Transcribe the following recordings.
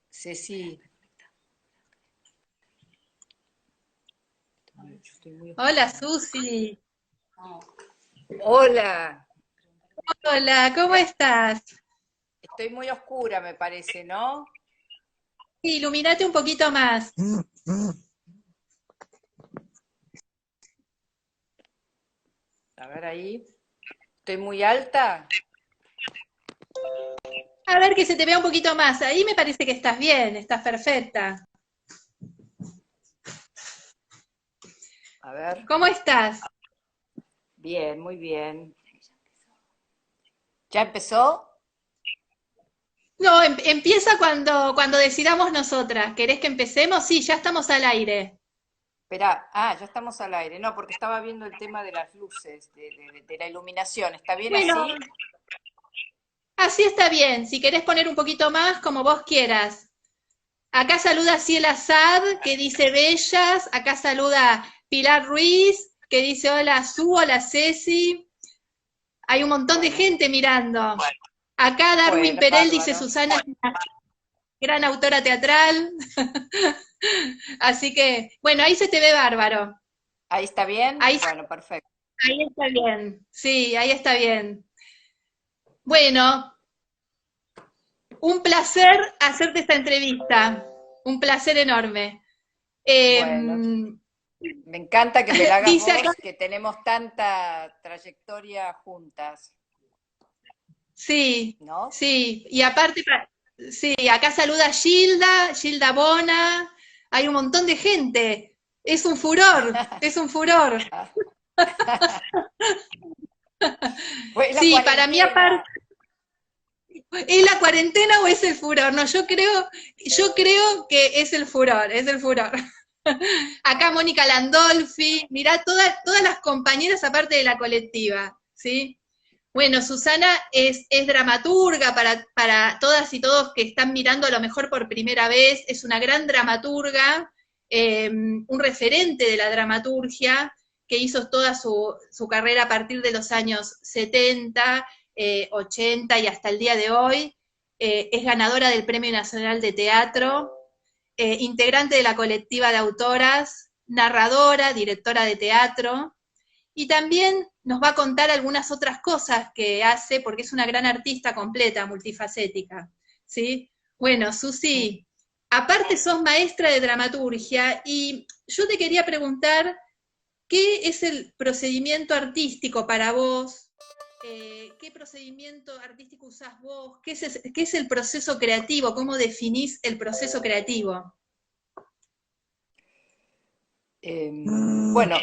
Ceci. Hola Susi, Hola, hola, ¿cómo estás? estoy muy oscura, me parece, ¿no? Ilumínate un poquito más. A ver ahí. ¿Estoy muy alta? A ver que se te vea un poquito más. Ahí me parece que estás bien, estás perfecta. A ver. ¿Cómo estás? Bien, muy bien. ¿Ya empezó? No, empieza cuando decidamos nosotras. ¿Querés que empecemos? Sí, ya estamos al aire. Espera, ya estamos al aire. No, porque estaba viendo el tema de las luces, de la iluminación. ¿Está bien Bueno, así? así está bien. Si querés poner un poquito más, como vos quieras. Acá saluda Ciela Sad, que dice bellas. Acá saluda Pilar Ruiz, que dice hola Su, hola Ceci. Hay un montón de Bueno, gente mirando. Acá Darwin bueno, Perel dice bárbaro. Susana es una gran autora teatral. Así que, bueno, ahí se te ve bárbaro. ¿Ahí está bien? Ahí, Bueno, perfecto. ahí está bien. Sí, ahí está bien. Bueno, un placer hacerte esta entrevista. Un placer enorme. Eh, Bueno, me encanta que me la hagas dice acá, vos, que tenemos tanta trayectoria juntas, sí, ¿no? sí. Y aparte, sí, acá saluda Gilda Bona. Hay un montón de gente. Es un furor, es un furor. Fue la Sí, para mí aparte, cuarentena. ¿es la cuarentena o es el furor? No, yo creo que es el furor, es el furor. Acá Mónica Landolfi, mirá, todas las compañeras aparte de la colectiva, ¿sí? Bueno, Susana es dramaturga para todas y todos que están mirando a lo mejor por primera vez, es una gran dramaturga, un referente de la dramaturgia, que hizo toda su carrera a partir de los años 70, 80 y hasta el día de hoy. Es ganadora del Premio Nacional de Teatro, integrante de la colectiva de autoras, narradora, directora de teatro, y también nos va a contar algunas otras cosas que hace, porque es una gran artista completa, multifacética, ¿sí? Bueno, Susi, aparte sos maestra de dramaturgia, y yo te quería preguntar, ¿qué es el procedimiento artístico para vos? ¿Qué procedimiento artístico usás vos? ¿Qué es el proceso creativo? ¿Cómo definís el proceso creativo? Bueno,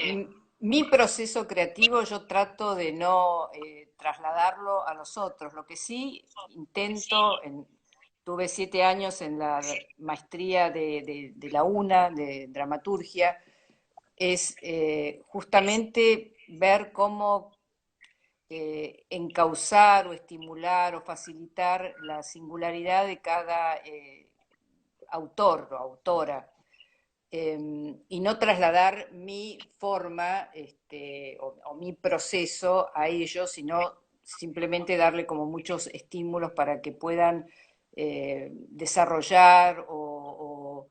mi proceso creativo yo trato de no trasladarlo a los otros. Lo que sí intento, tuve 7 años en la maestría de la UNA, de dramaturgia, es justamente ver cómo encauzar o estimular o facilitar la singularidad de cada autor o autora. Y no trasladar mi forma o mi proceso a ellos, sino simplemente darle como muchos estímulos para que puedan desarrollar o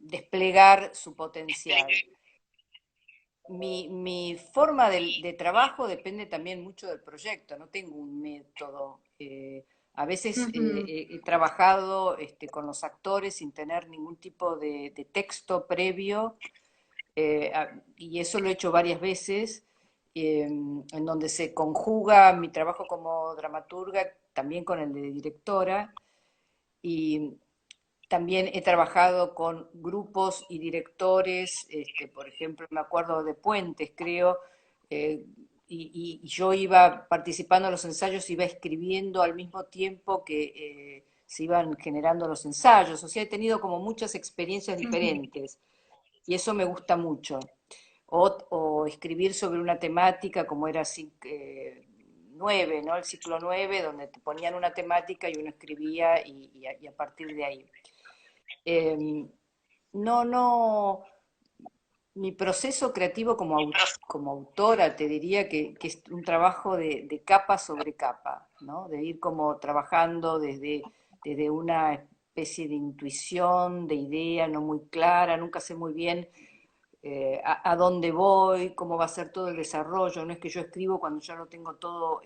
desplegar su potencial. Mi forma de trabajo depende también mucho del proyecto, no tengo un método. A veces Ujú. he trabajado con los actores sin tener ningún tipo de texto previo, y eso lo he hecho varias veces, en donde se conjuga mi trabajo como dramaturga también con el de directora, y también he trabajado con grupos y directores, por ejemplo, me acuerdo de Puentes, creo, eh, y yo iba participando en los ensayos, iba escribiendo al mismo tiempo que se iban generando los ensayos. O sea, he tenido como muchas experiencias Ujú. diferentes y eso me gusta mucho. O escribir sobre una temática como era así, 9, ¿no? El ciclo 9, donde te ponían una temática y uno escribía y a partir de ahí. Eh, no, no, mi proceso creativo como autora te diría que es un trabajo de capa sobre capa, ¿no? De ir como trabajando desde una especie de intuición, de idea no muy clara, nunca sé muy bien a dónde voy, cómo va a ser todo el desarrollo. No es que yo escribo cuando ya lo tengo todo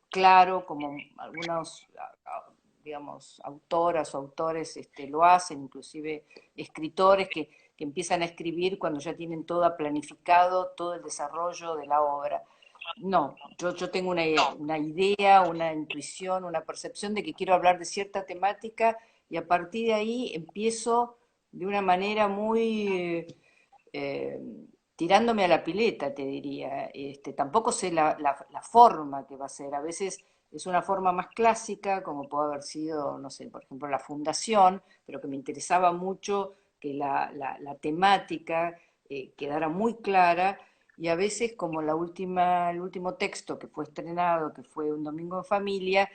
claro, como algunos, digamos, autoras o autores lo hacen, inclusive escritores que empiezan a escribir cuando ya tienen todo planificado, todo el desarrollo de la obra. No, yo tengo una idea, una intuición, una percepción de que quiero hablar de cierta temática y a partir de ahí empiezo de una manera muy eh, tirándome a la pileta, te diría. Tampoco sé la forma que va a ser. A veces es una forma más clásica, como puede haber sido, no sé, por ejemplo, la fundación, pero que me interesaba mucho que la temática quedara muy clara. Y a veces, como el último texto que fue estrenado, que fue Un Domingo en Familia,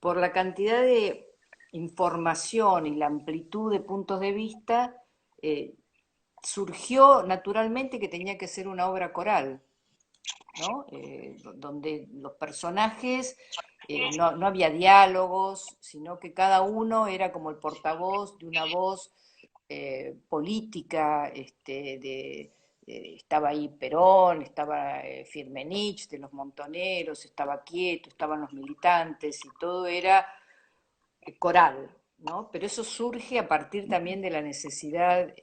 por la cantidad de información y la amplitud de puntos de vista, eh, surgió naturalmente que tenía que ser una obra coral, ¿no? Donde los personajes no había diálogos, sino que cada uno era como el portavoz de una voz política, estaba ahí Perón, estaba Firmenich de los Montoneros, estaba Quieto, estaban los militantes y todo era coral, ¿no? Pero eso surge a partir también de la necesidad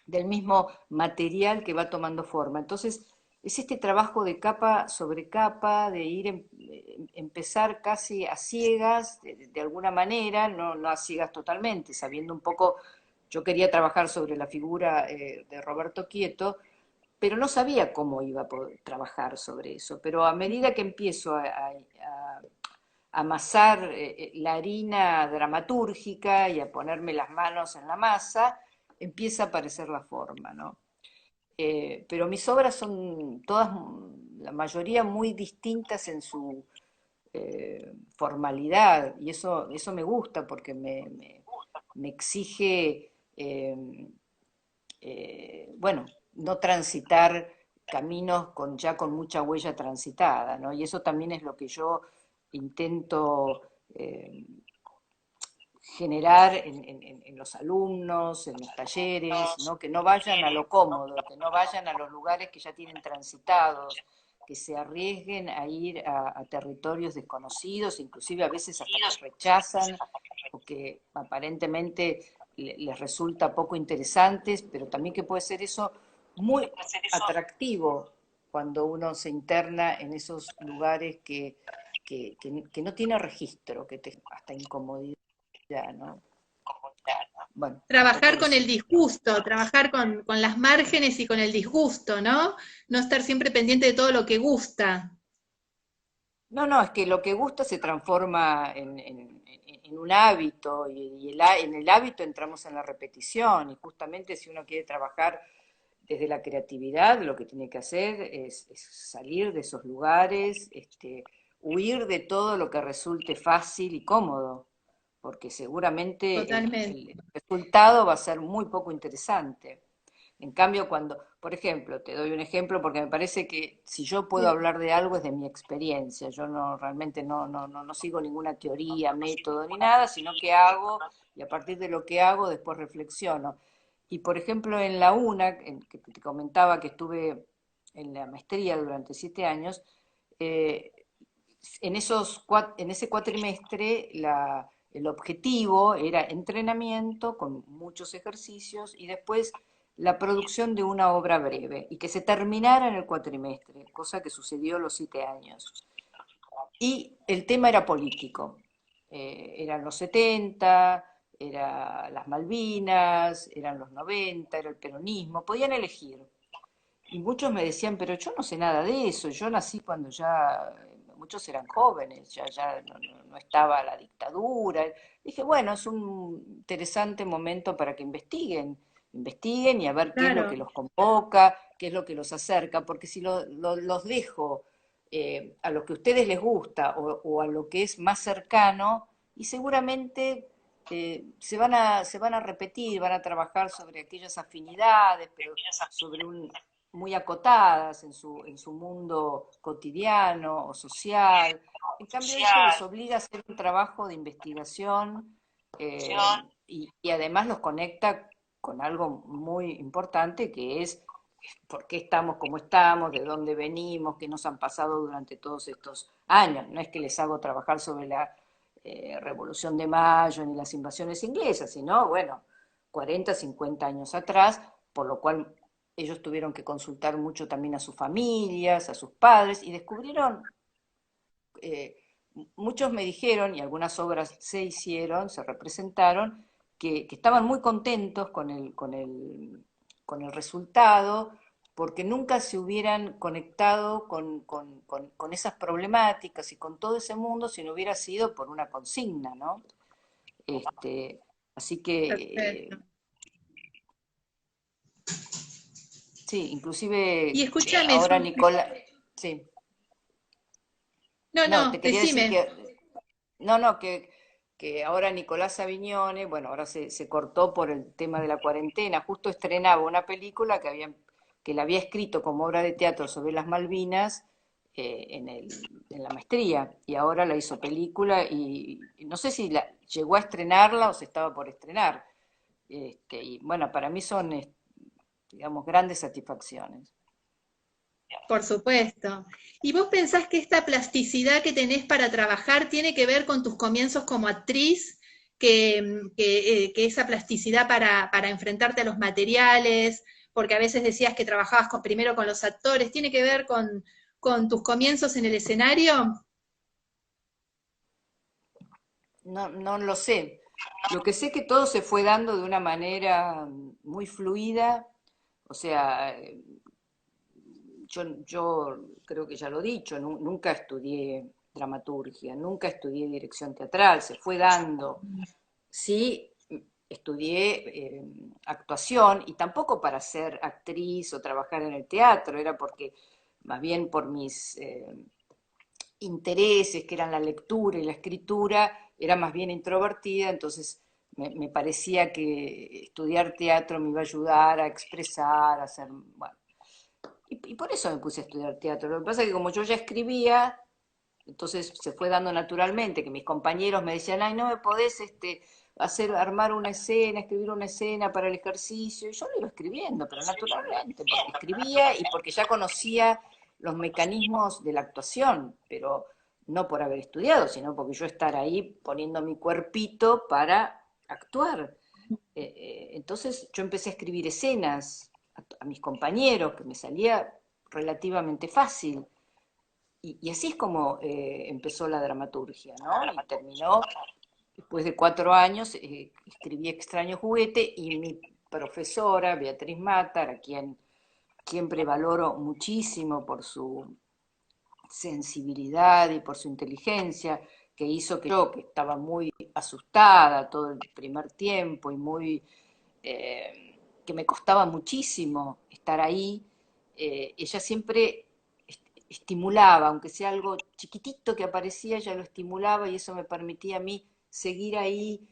del mismo material que va tomando forma. Entonces, es este trabajo de capa sobre capa, de ir empezar casi a ciegas, de alguna manera, no a ciegas totalmente, sabiendo un poco, yo quería trabajar sobre la figura de Roberto Quieto, pero no sabía cómo iba a poder trabajar sobre eso. Pero a medida que empiezo a amasar la harina dramatúrgica y a ponerme las manos en la masa, empieza a aparecer la forma, ¿no? Pero mis obras son todas, la mayoría muy distintas en su formalidad, y eso me gusta porque me exige, bueno, no transitar caminos ya con mucha huella transitada, ¿no? Y eso también es lo que yo intento generar en los alumnos, en los talleres, ¿no? Que no vayan a lo cómodo, que no vayan a los lugares que ya tienen transitados, que se arriesguen a ir a territorios desconocidos, inclusive a veces hasta que rechazan o que aparentemente les resulta poco interesantes, pero también que puede ser eso muy atractivo cuando uno se interna en esos lugares que no tiene registro, que te hasta incomodidad, ¿no? Bueno, un poco Trabajar con eso. el disgusto, trabajar con las márgenes y con el disgusto, ¿no? No estar siempre pendiente de todo lo que gusta. No, es que lo que gusta se transforma en un hábito, en el hábito entramos en la repetición, y justamente si uno quiere trabajar desde la creatividad, lo que tiene que hacer es salir de esos lugares, huir de todo lo que resulte fácil y cómodo, porque seguramente Totalmente. el resultado va a ser muy poco interesante. En cambio, cuando, por ejemplo, te doy un ejemplo porque me parece que si yo puedo Bien. hablar de algo es de mi experiencia. Yo no realmente no sigo ninguna teoría, método ni nada, sino que hago y a partir de lo que hago después reflexiono. Y por ejemplo, en la UNA, que te comentaba que estuve en la maestría durante 7 años, eh, en ese cuatrimestre el objetivo era entrenamiento con muchos ejercicios y después la producción de una obra breve y que se terminara en el cuatrimestre, cosa que sucedió los 7 años. Y el tema era político. Eran los 70, eran las Malvinas, eran los 90, era el peronismo, podían elegir. Y muchos me decían, pero yo no sé nada de eso, yo nací cuando ya, muchos eran jóvenes, ya no estaba la dictadura. Dije, bueno, es un interesante momento para que investiguen y a ver qué es lo que Claro, los convoca, qué es lo que los acerca, porque si los dejo a lo que a ustedes les gusta o a lo que es más cercano, y seguramente se van a repetir, van a trabajar sobre aquellas afinidades, pero sobre muy acotadas en su mundo cotidiano o social. En cambio, esto les obliga a hacer un trabajo de investigación y además los conecta con algo muy importante que es por qué estamos como estamos, de dónde venimos, qué nos han pasado durante todos estos años. No es que les hago trabajar sobre la Revolución de Mayo ni las invasiones inglesas, sino, bueno, 40, 50 años atrás, por lo cual ellos tuvieron que consultar mucho también a sus familias, a sus padres, y descubrieron, eh, muchos me dijeron, y algunas obras se hicieron, se representaron, que estaban muy contentos con el resultado, porque nunca se hubieran conectado con esas problemáticas y con todo ese mundo si no hubiera sido por una consigna, ¿no? Este, así que, perfecto. sí, inclusive Y escúchame, ahora Nicola, sí, no, no, no, te quería decir decime. que ahora Nicolás Aviñone, bueno, ahora se cortó por el tema de la cuarentena, justo estrenaba una película que la había escrito como obra de teatro sobre las Malvinas en la maestría, y ahora la hizo película y no sé si llegó a estrenarla o se estaba por estrenar. Y bueno, para mí son, digamos, grandes satisfacciones. Por supuesto. ¿Y vos pensás que esta plasticidad que tenés para trabajar tiene que ver con tus comienzos como actriz? Que esa plasticidad para enfrentarte a los materiales, porque a veces decías que trabajabas primero con los actores, ¿tiene que ver con tus comienzos en el escenario? No lo sé. Lo que sé es que todo se fue dando de una manera muy fluida, o sea, yo creo que ya lo he dicho, nunca estudié dramaturgia, nunca estudié dirección teatral, se fue dando. Sí, estudié actuación y tampoco para ser actriz o trabajar en el teatro, era porque más bien por mis intereses, que eran la lectura y la escritura, era más bien introvertida, entonces me parecía que estudiar teatro me iba a ayudar a expresar, a hacer, bueno, y por eso me puse a estudiar teatro. Lo que pasa es que como yo ya escribía, entonces se fue dando naturalmente, que mis compañeros me decían, ay, no me podés armar una escena, escribir una escena para el ejercicio, y yo lo iba escribiendo, pero naturalmente, porque escribía y porque ya conocía los mecanismos de la actuación, pero no por haber estudiado, sino porque yo estar ahí poniendo mi cuerpito para actuar. Entonces yo empecé a escribir escenas a mis compañeros, que me salía relativamente fácil. Y así es como empezó la dramaturgia, ¿no? Y terminó, después de 4 años, escribí Extraño Juguete y mi profesora, Beatriz Matar, a quien siempre valoro muchísimo por su sensibilidad y por su inteligencia, que hizo que yo, que estaba muy asustada todo el primer tiempo y muy, que me costaba muchísimo estar ahí, ella siempre estimulaba, aunque sea algo chiquitito que aparecía, ella lo estimulaba y eso me permitía a mí seguir ahí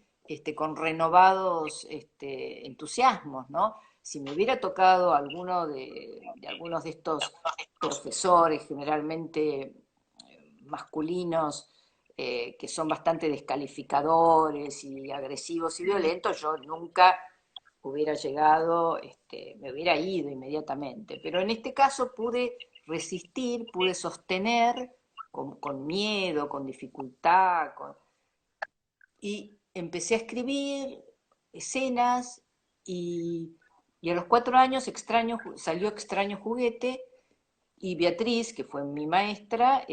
con renovados entusiasmos, ¿no? Si me hubiera tocado alguno de algunos de estos profesores, generalmente masculinos, que son bastante descalificadores y agresivos y violentos, yo nunca hubiera llegado, me hubiera ido inmediatamente. Pero en este caso pude resistir, pude sostener con miedo, con dificultad, y empecé a escribir escenas y a los 4 años salió Extraño Juguete y Beatriz, que fue mi maestra,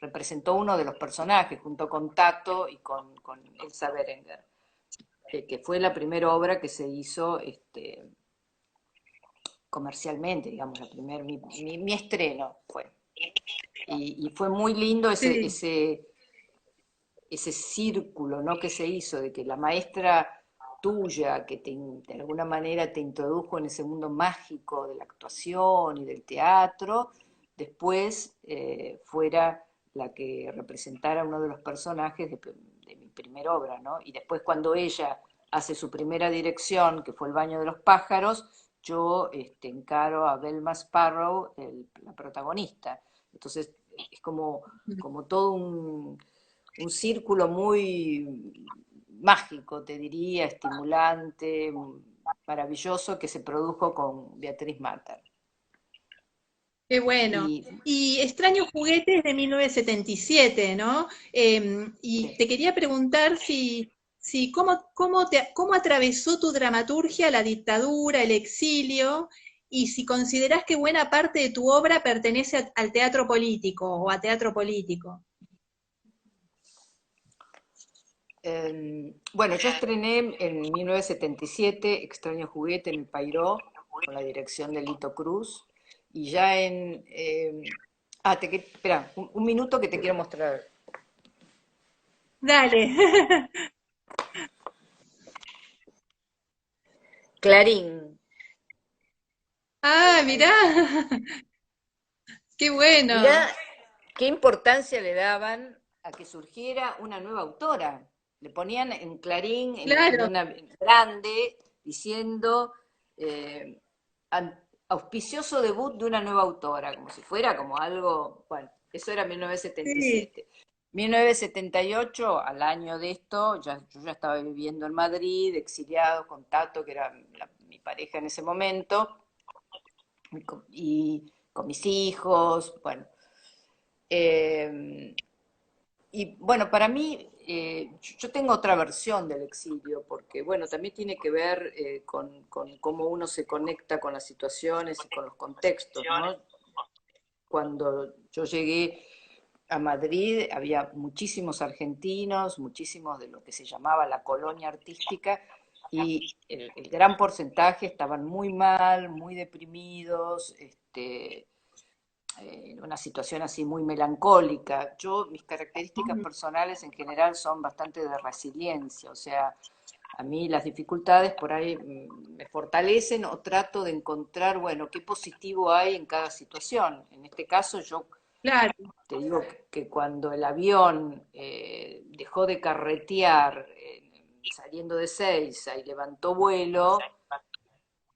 representó uno de los personajes junto con Tato y con Elsa Berenguer, que fue la primera obra que se hizo comercialmente, digamos, mi estreno fue. Y fue muy lindo Sí. ese círculo, ¿no?, que se hizo de que la maestra tuya, que de alguna manera te introdujo en ese mundo mágico de la actuación y del teatro, después fuera la que representara uno de los personajes de mi primera obra, ¿no? Y después cuando ella hace su primera dirección, que fue El baño de los pájaros, yo encaro a Velma Sparrow, la protagonista. Entonces es como todo un círculo muy mágico, te diría, estimulante, maravilloso, que se produjo con Beatriz Matter. Qué bueno. Y Y Extraño Juguete es de 1977, ¿no? Y te quería preguntar si cómo atravesó tu dramaturgia la dictadura, el exilio, y si considerás que buena parte de tu obra pertenece al teatro político o a teatro político. bueno, yo estrené en 1977 Extraño Juguete en el Pairó, con la dirección de Lito Cruz, y ya espera, un minuto que te quiero mostrar. Dale. Clarín. Ah, Ahí mirá, va. qué bueno. Mirá qué importancia le daban a que surgiera una nueva autora. Le ponían en Clarín, en Claro, una grande, diciendo eh, auspicioso debut de una nueva autora, como si fuera como algo, bueno, eso era sí. 1977. 1978, al año de esto, yo ya estaba viviendo en Madrid, exiliado con Tato, que era mi pareja en ese momento, y con mis hijos, bueno. Eh, y bueno, para mí, yo tengo otra versión del exilio, porque bueno, también tiene que ver con cómo uno se conecta con las situaciones y con los contextos, ¿no? Cuando yo llegué a Madrid había muchísimos argentinos, muchísimos de lo que se llamaba la colonia artística, y el gran porcentaje estaban muy mal, muy deprimidos, en una situación así muy melancólica. Mis características personales en general son bastante de resiliencia, o sea, a mí las dificultades por ahí me fortalecen o trato de encontrar, bueno, qué positivo hay en cada situación. En este caso yo Claro, te digo que cuando el avión dejó de carretear saliendo de Seiza y levantó vuelo,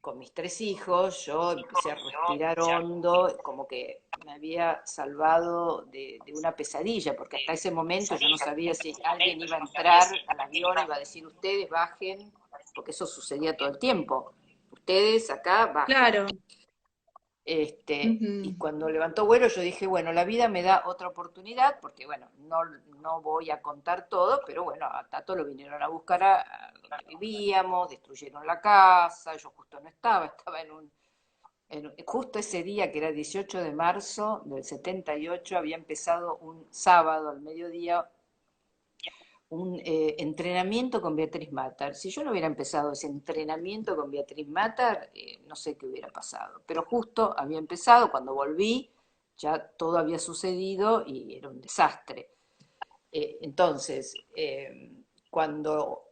con mis 3 hijos, yo empecé a respirar hondo, como que me había salvado de una pesadilla, porque hasta ese momento yo no sabía si alguien iba a entrar al avión, iba a decir ustedes bajen, porque eso sucedía todo el tiempo. Ustedes acá bajen. claro. Y Ujú. cuando levantó vuelo yo dije, bueno, la vida me da otra oportunidad, porque bueno, no voy a contar todo, pero bueno, a Tato lo vinieron a buscar a donde vivíamos, destruyeron la casa, yo justo no estaba justo ese día que era 18 de marzo del 78, había empezado un sábado al mediodía un entrenamiento con Beatriz Matar. Si yo no hubiera empezado ese entrenamiento con Beatriz Matar, no sé qué hubiera pasado. Pero justo había empezado, cuando volví, ya todo había sucedido y era un desastre. Entonces, cuando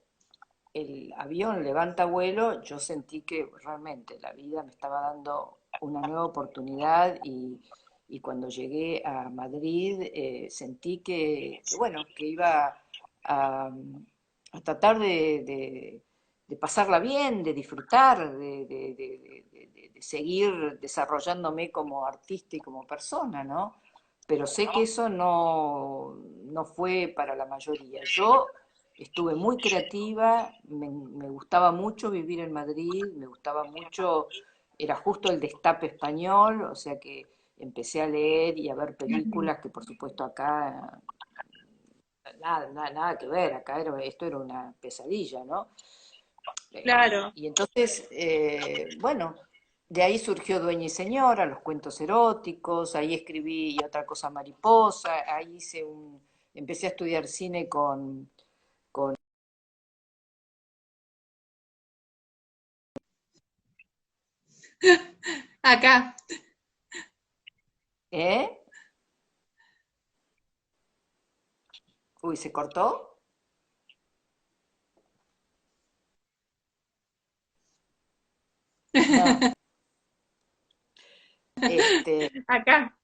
el avión levanta vuelo, yo sentí que realmente la vida me estaba dando una nueva oportunidad y cuando llegué a Madrid sentí bueno, que iba a, a tratar de pasarla bien, de disfrutar, de seguir desarrollándome como artista y como persona, ¿no? Pero sé que eso no fue para la mayoría. Yo estuve muy creativa, me gustaba mucho vivir en Madrid, me gustaba mucho, era justo el destape español, o sea que empecé a leer y a ver películas que por supuesto acá nada que ver, acá esto era una pesadilla, ¿no? Claro. Y entonces, bueno, de ahí surgió Dueña y Señora, los cuentos eróticos, ahí escribí Y otra cosa mariposa, ahí empecé a estudiar cine con Acá. ¿eh? Uy, ¿se cortó? No. Este, Acá.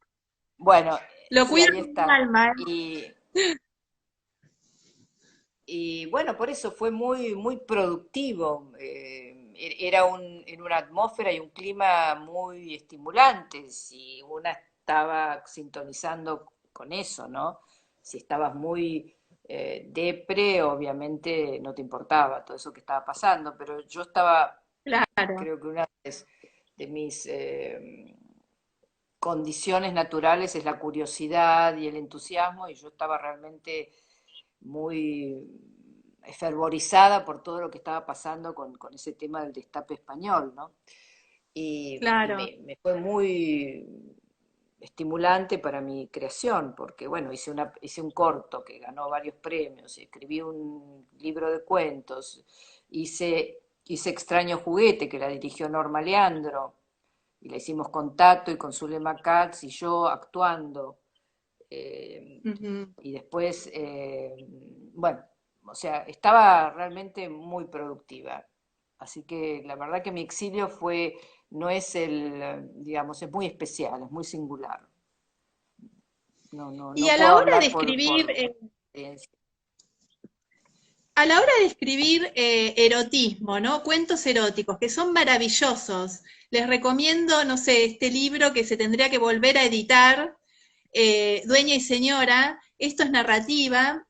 bueno, Lo sí, cuido ahí como un está. alma, ¿eh? Y bueno, por eso fue muy productivo. Era una atmósfera y un clima muy estimulante. Si una estaba sintonizando con eso, ¿no? Si estabas muy depre, obviamente no te importaba todo eso que estaba pasando, pero yo estaba, Claro. creo que una de mis condiciones naturales es la curiosidad y el entusiasmo, y yo estaba realmente muy fervorizada por todo lo que estaba pasando con ese tema del destape español, ¿no? Y Claro. me fue muy estimulante para mi creación, porque bueno, hice un corto que ganó varios premios, escribí un libro de cuentos, hice Extraño Juguete, que la dirigió Norma Leandro, y la hicimos con Tato y con Zulema Katz y yo actuando. eh, Ujú. y después, bueno, o sea, estaba realmente muy productiva. Así que la verdad que mi exilio no es digamos, es muy especial, es muy singular. Y No a la puedo hora de hablar escribir, por experiencia. a la hora de escribir erotismo, ¿no? Cuentos eróticos, que son maravillosos. Les recomiendo, no sé, este libro que se tendría que volver a editar, Dueña y Señora. Esto es narrativa.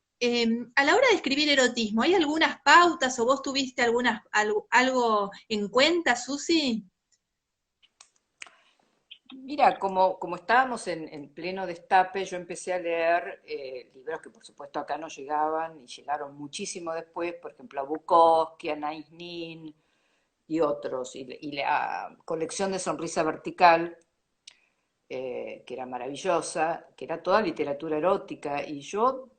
A la hora de escribir erotismo, ¿hay algunas pautas o vos tuviste algo en cuenta, Susi? Mira, como estábamos en pleno destape, yo empecé a leer libros que por supuesto acá no llegaban y llegaron muchísimo después, por ejemplo, a Bukowski, a Naís Nin y otros, y la colección de Sonrisa Vertical, que era maravillosa, que era toda literatura erótica, y yo,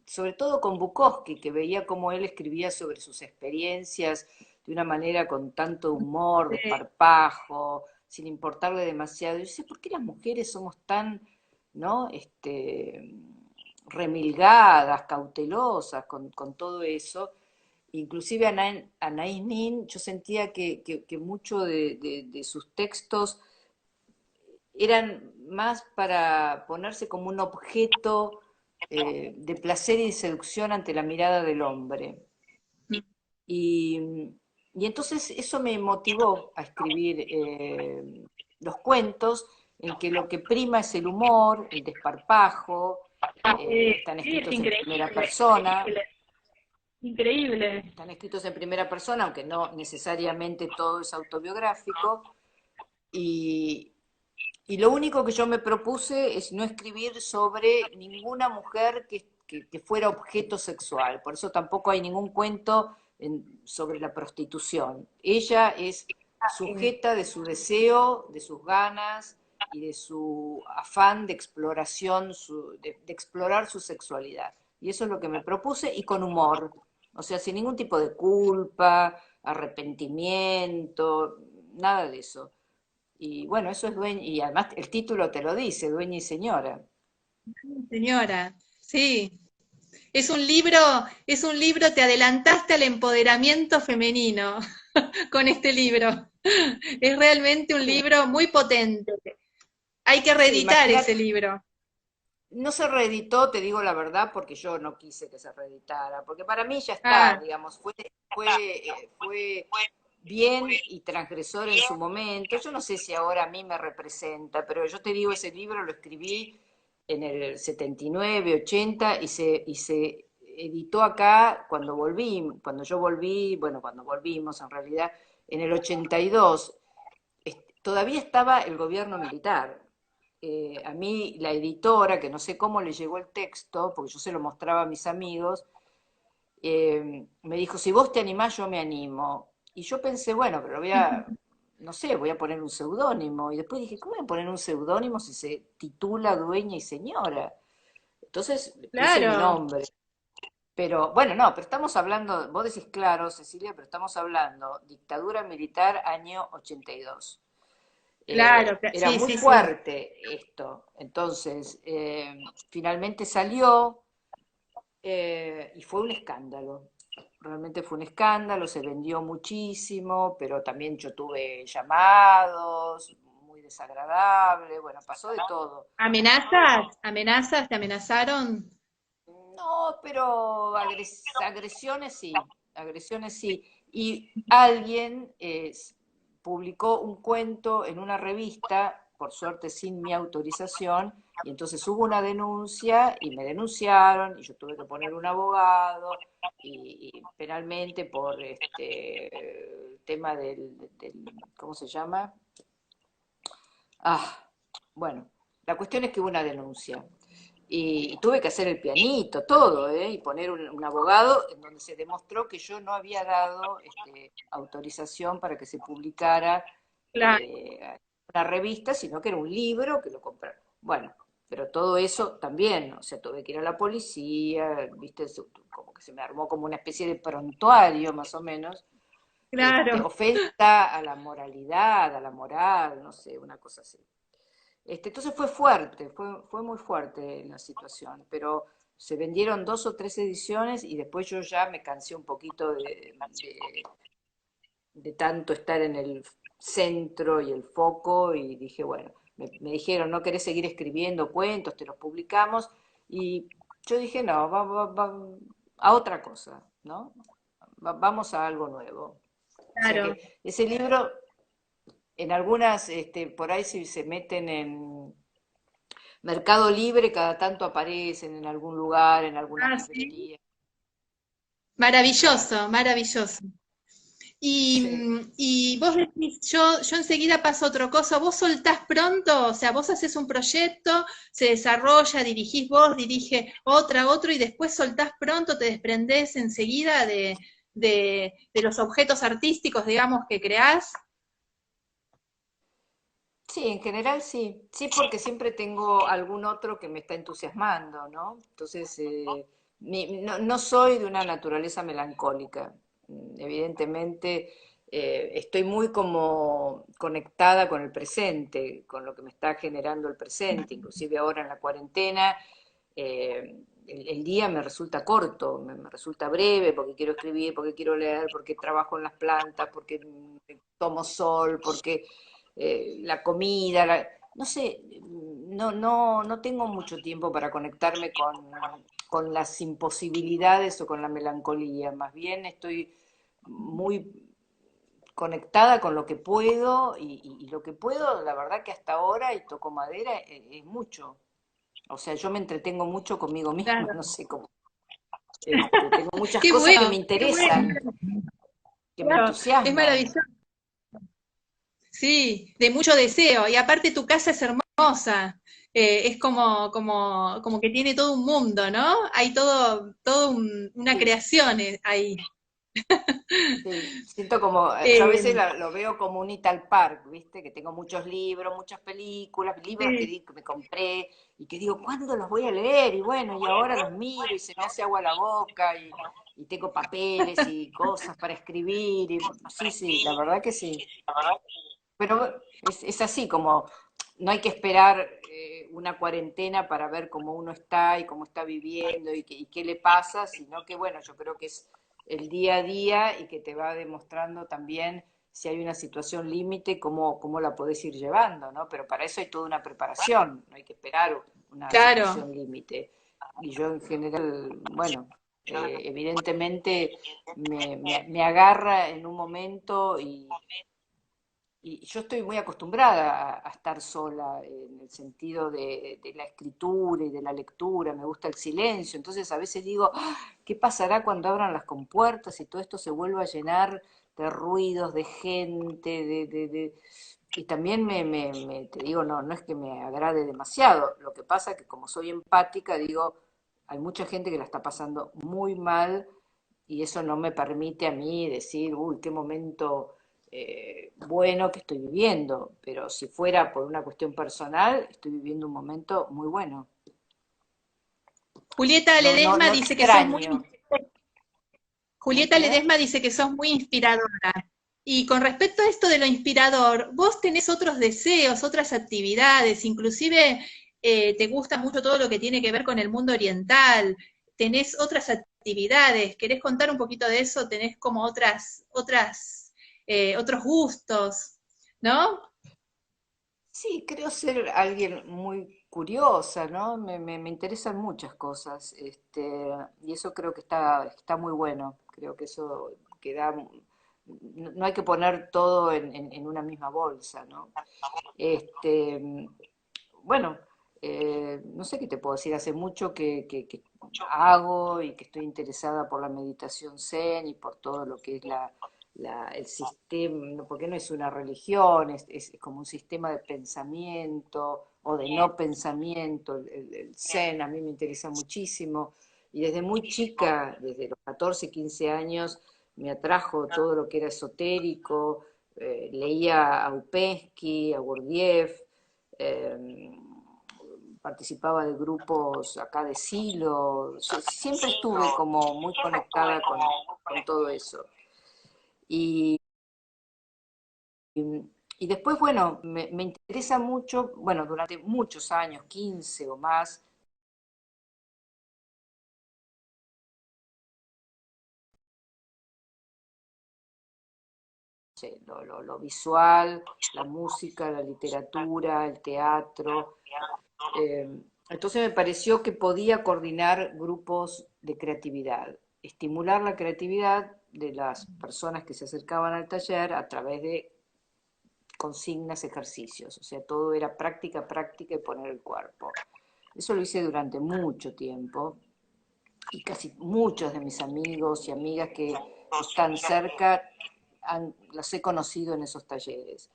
sobre todo con Bukowski, que veía cómo él escribía sobre sus experiencias de una manera con tanto humor, desparpajo, sin importarle demasiado. Yo sé, ¿por qué las mujeres somos tan, ¿no? Remilgadas, cautelosas con todo eso? Inclusive Anaïs Nin, yo sentía que mucho de sus textos eran más para ponerse como un objeto de placer y de seducción ante la mirada del hombre. Y, y entonces eso me motivó a escribir los cuentos en que lo que prima es el humor, el desparpajo, están Sí, es escritos en primera increíble, persona, increíble, increíble. están escritos en primera persona, aunque no necesariamente todo es autobiográfico, y, Y lo único que yo me propuse es no escribir sobre ninguna mujer que fuera objeto sexual. Por eso tampoco hay ningún cuento sobre la prostitución. Ella es sujeta de su deseo, de sus ganas y de su afán de exploración, de explorar su sexualidad. Y eso es lo que me propuse y con humor. O sea, sin ningún tipo de culpa, arrepentimiento, nada de eso. Y bueno, eso es dueña, y además el título te lo dice, Dueña y Señora. Señora, sí. es un libro, te adelantaste al empoderamiento femenino con este libro. Es realmente un Sí, libro muy potente. Hay que sí, reeditar ese imagínate. libro. No se reeditó, te digo la verdad, porque yo no quise que se reeditara, porque para mí ya está, Ah, digamos, fue bien y transgresor en su momento. Yo no sé si ahora a mí me representa, pero yo te digo, ese libro lo escribí en el 79, 80 y se editó acá cuando yo volví, bueno, cuando volvimos en realidad, en el 82. Todavía estaba el gobierno militar. A mí la editora, que no sé cómo le llegó el texto, porque yo se lo mostraba a mis amigos, me dijo, si vos te animás, yo me animo. Y yo pensé, bueno, pero no sé, voy a poner un seudónimo. Y después dije, ¿cómo voy a poner un seudónimo si se titula dueña y señora? Entonces le puse mi claro, nombre. Pero bueno, no, pero estamos hablando, vos decís claro, Cecilia, pero estamos hablando dictadura militar año 82. claro, Era sí, muy sí, sí. fuerte esto. Entonces, finalmente salió y fue un escándalo. Realmente fue un escándalo, se vendió muchísimo, pero también yo tuve llamados, muy desagradable, bueno, pasó de todo. ¿Amenazas? ¿Amenazas? ¿Te amenazaron? No, pero agresiones sí. Y alguien publicó un cuento en una revista, por suerte sin mi autorización, y entonces hubo una denuncia y me denunciaron y yo tuve que poner un abogado y penalmente por el tema ¿cómo se llama? Ah, bueno, la cuestión es que hubo una denuncia. Y tuve que hacer el pianito, todo, ¿eh? Y poner un abogado en donde se demostró que yo no había dado autorización para que se publicara Claro, una revista, sino que era un libro que lo compraron. Bueno, pero todo eso también, o sea, tuve que ir a la policía, viste, como que se me armó como una especie de prontuario, más o menos, claro. ofensa a la moralidad, a la moral, no sé, una cosa así. Entonces fue fuerte, fue muy fuerte la situación, pero se vendieron 2 o 3 ediciones y después yo ya me cansé un poquito de tanto estar en el centro y el foco y dije, bueno, me dijeron, ¿no querés seguir escribiendo cuentos? Te los publicamos. Y yo dije, no, a otra cosa, ¿no? Vamos a algo nuevo. O sea Claro. que ese libro, en algunas, por ahí si se meten en Mercado Libre, cada tanto aparecen en algún lugar, en algunas Ah, sí. librerías. Claro. Maravilloso, maravilloso. Sí. Y vos decís, yo enseguida paso a otra cosa, vos soltás pronto, o sea, vos haces un proyecto, se desarrolla, dirigís vos, dirige otro, y después soltás pronto, te desprendés enseguida de los objetos artísticos, digamos, que creás. Sí, en general sí. Sí, porque siempre tengo algún otro que me está entusiasmando, ¿no? Entonces, no soy de una naturaleza melancólica. Evidentemente, estoy muy como conectada con el presente, con lo que me está generando el presente. Inclusive ahora en la cuarentena, el día me resulta corto, me resulta breve, porque quiero escribir, porque quiero leer, porque trabajo en las plantas, porque tomo sol, porque la comida, no sé, no tengo mucho tiempo para conectarme con las imposibilidades o con la melancolía, más bien estoy muy conectada con lo que puedo y lo que puedo, la verdad que hasta ahora, y toco madera, es mucho. O sea, yo me entretengo mucho conmigo misma, Claro. no sé cómo. Tengo muchas Qué cosas que me bueno, qué bueno, interesan, que me claro, es entusiasman. maravilloso. Sí, de mucho deseo. Y aparte tu casa es hermosa. Es como que tiene todo un mundo, ¿no? Hay una Sí. creación ahí. Sí, siento como, yo a veces Eh, lo veo como un Ital Park, ¿viste? Que tengo muchos libros, muchas películas, libros sí, que me compré y que digo, ¿cuándo los voy a leer? Y bueno, y ahora los miro y se me hace agua la boca y tengo papeles y cosas para escribir. Y, sí, sí, la verdad que sí. Pero es así como no hay que esperar una cuarentena para ver cómo uno está y cómo está viviendo y qué le pasa, sino que, bueno, yo creo que es el día a día y que te va demostrando también si hay una situación límite, cómo la podés ir llevando, ¿no? Pero para eso hay toda una preparación, no hay que esperar una Claro. situación límite. Y yo en general, bueno, evidentemente me agarra en un momento y yo estoy muy acostumbrada a estar sola en el sentido de la escritura y de la lectura, me gusta el silencio, entonces a veces digo, "Ah, ¿qué pasará cuando abran las compuertas y todo esto se vuelva a llenar de ruidos, de gente, Y también te digo, no es que me agrade demasiado, lo que pasa es que como soy empática, digo, hay mucha gente que la está pasando muy mal y eso no me permite a mí decir, uy, qué momento bueno que estoy viviendo, pero si fuera por una cuestión personal, estoy viviendo un momento muy bueno. Julieta Ledesma No dice que sos muy, extraño. Julieta ¿Eh? Ledesma dice que sos muy inspiradora. Y con respecto a esto de lo inspirador, vos tenés otros deseos, otras actividades, inclusive te gusta mucho todo lo que tiene que ver con el mundo oriental, tenés otras actividades, ¿querés contar un poquito de eso? ¿Tenés como otros gustos, ¿no? Sí, creo ser alguien muy curiosa, ¿no? Me interesan muchas cosas, y eso creo que está muy bueno. Creo que eso no hay que poner todo en una misma bolsa, ¿no? Este, bueno, no sé qué te puedo decir, hace mucho que hago y que estoy interesada por la meditación zen y por todo lo que es el sistema, porque no es una religión, es como un sistema de pensamiento o de no pensamiento, el zen a mí me interesa muchísimo y desde muy chica, desde los 14, 15 años, me atrajo todo lo que era esotérico, leía a Upesky, a Gurdjieff, eh, participaba de grupos acá de Silo, siempre estuve como muy conectada con todo eso. Y, y después, bueno, me interesa mucho, bueno, durante muchos años, 15 o más, lo visual, la música, la literatura, el teatro. Eh, entonces me pareció que podía coordinar grupos de creatividad, estimular la creatividad de las personas que se acercaban al taller a través de consignas, ejercicios, o sea, todo era práctica, práctica y poner el cuerpo. Eso lo hice durante mucho tiempo y casi muchos de mis amigos y amigas que están cerca las he conocido en esos talleres.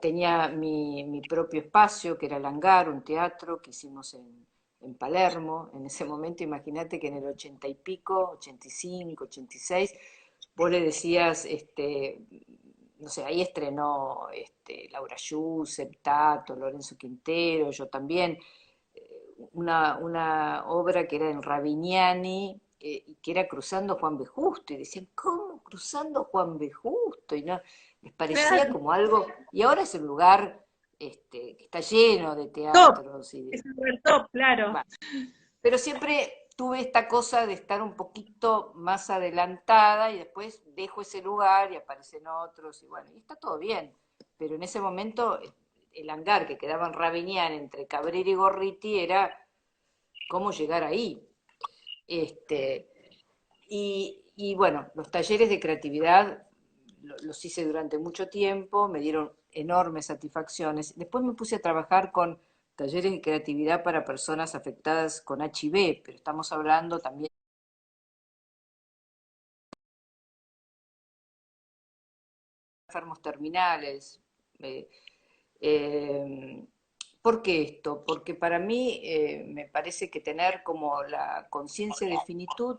Tenía mi propio espacio, que era el Hangar, un teatro que hicimos en Palermo. En ese momento, imagínate que en el 80 y pico, 85, 86, vos le decías, no sé, ahí estrenó Laura Yusef, Tato, Lorenzo Quintero, yo también, una obra que era en Ravignani, y que era cruzando Juan B. Justo, y decían, ¿cómo cruzando Juan B. Justo? Y no, les parecía Claro, como algo, y ahora es un lugar que está lleno de top, teatros, es un lugar top, claro. bueno, pero siempre tuve esta cosa de estar un poquito más adelantada y después dejo ese lugar y aparecen otros, y bueno, y está todo bien, pero en ese momento el hangar que quedaba en Ravignani entre Cabrera y Gorriti era cómo llegar ahí. Este, y bueno, los talleres de creatividad los hice durante mucho tiempo, me dieron enormes satisfacciones. Después me puse a trabajar con talleres de creatividad para personas afectadas con HIV, pero estamos hablando también de enfermos terminales. eh, eh, ¿Por qué esto? Porque para mí me parece que tener como la conciencia de finitud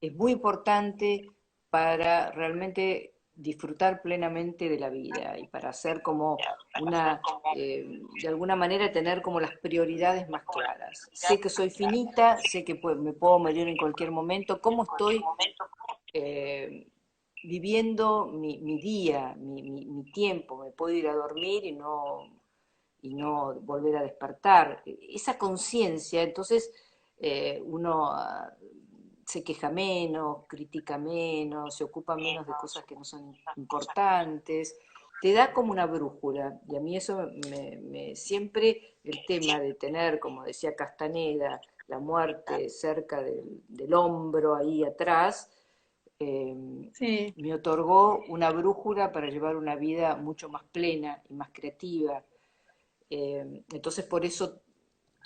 es muy importante para realmente disfrutar plenamente de la vida y para hacer como de alguna manera tener como las prioridades más claras. Sé que soy finita, sé que me puedo morir en cualquier momento, cómo estoy eh, viviendo mi día, mi tiempo, me puedo ir a dormir y no volver a despertar. Esa conciencia, entonces uno se queja menos, critica menos, se ocupa menos de cosas que no son importantes, te da como una brújula. Y a mí eso siempre el tema de tener, como decía Castaneda, la muerte cerca del hombro ahí atrás, eh, Sí. me otorgó una brújula para llevar una vida mucho más plena y más creativa. Entonces por eso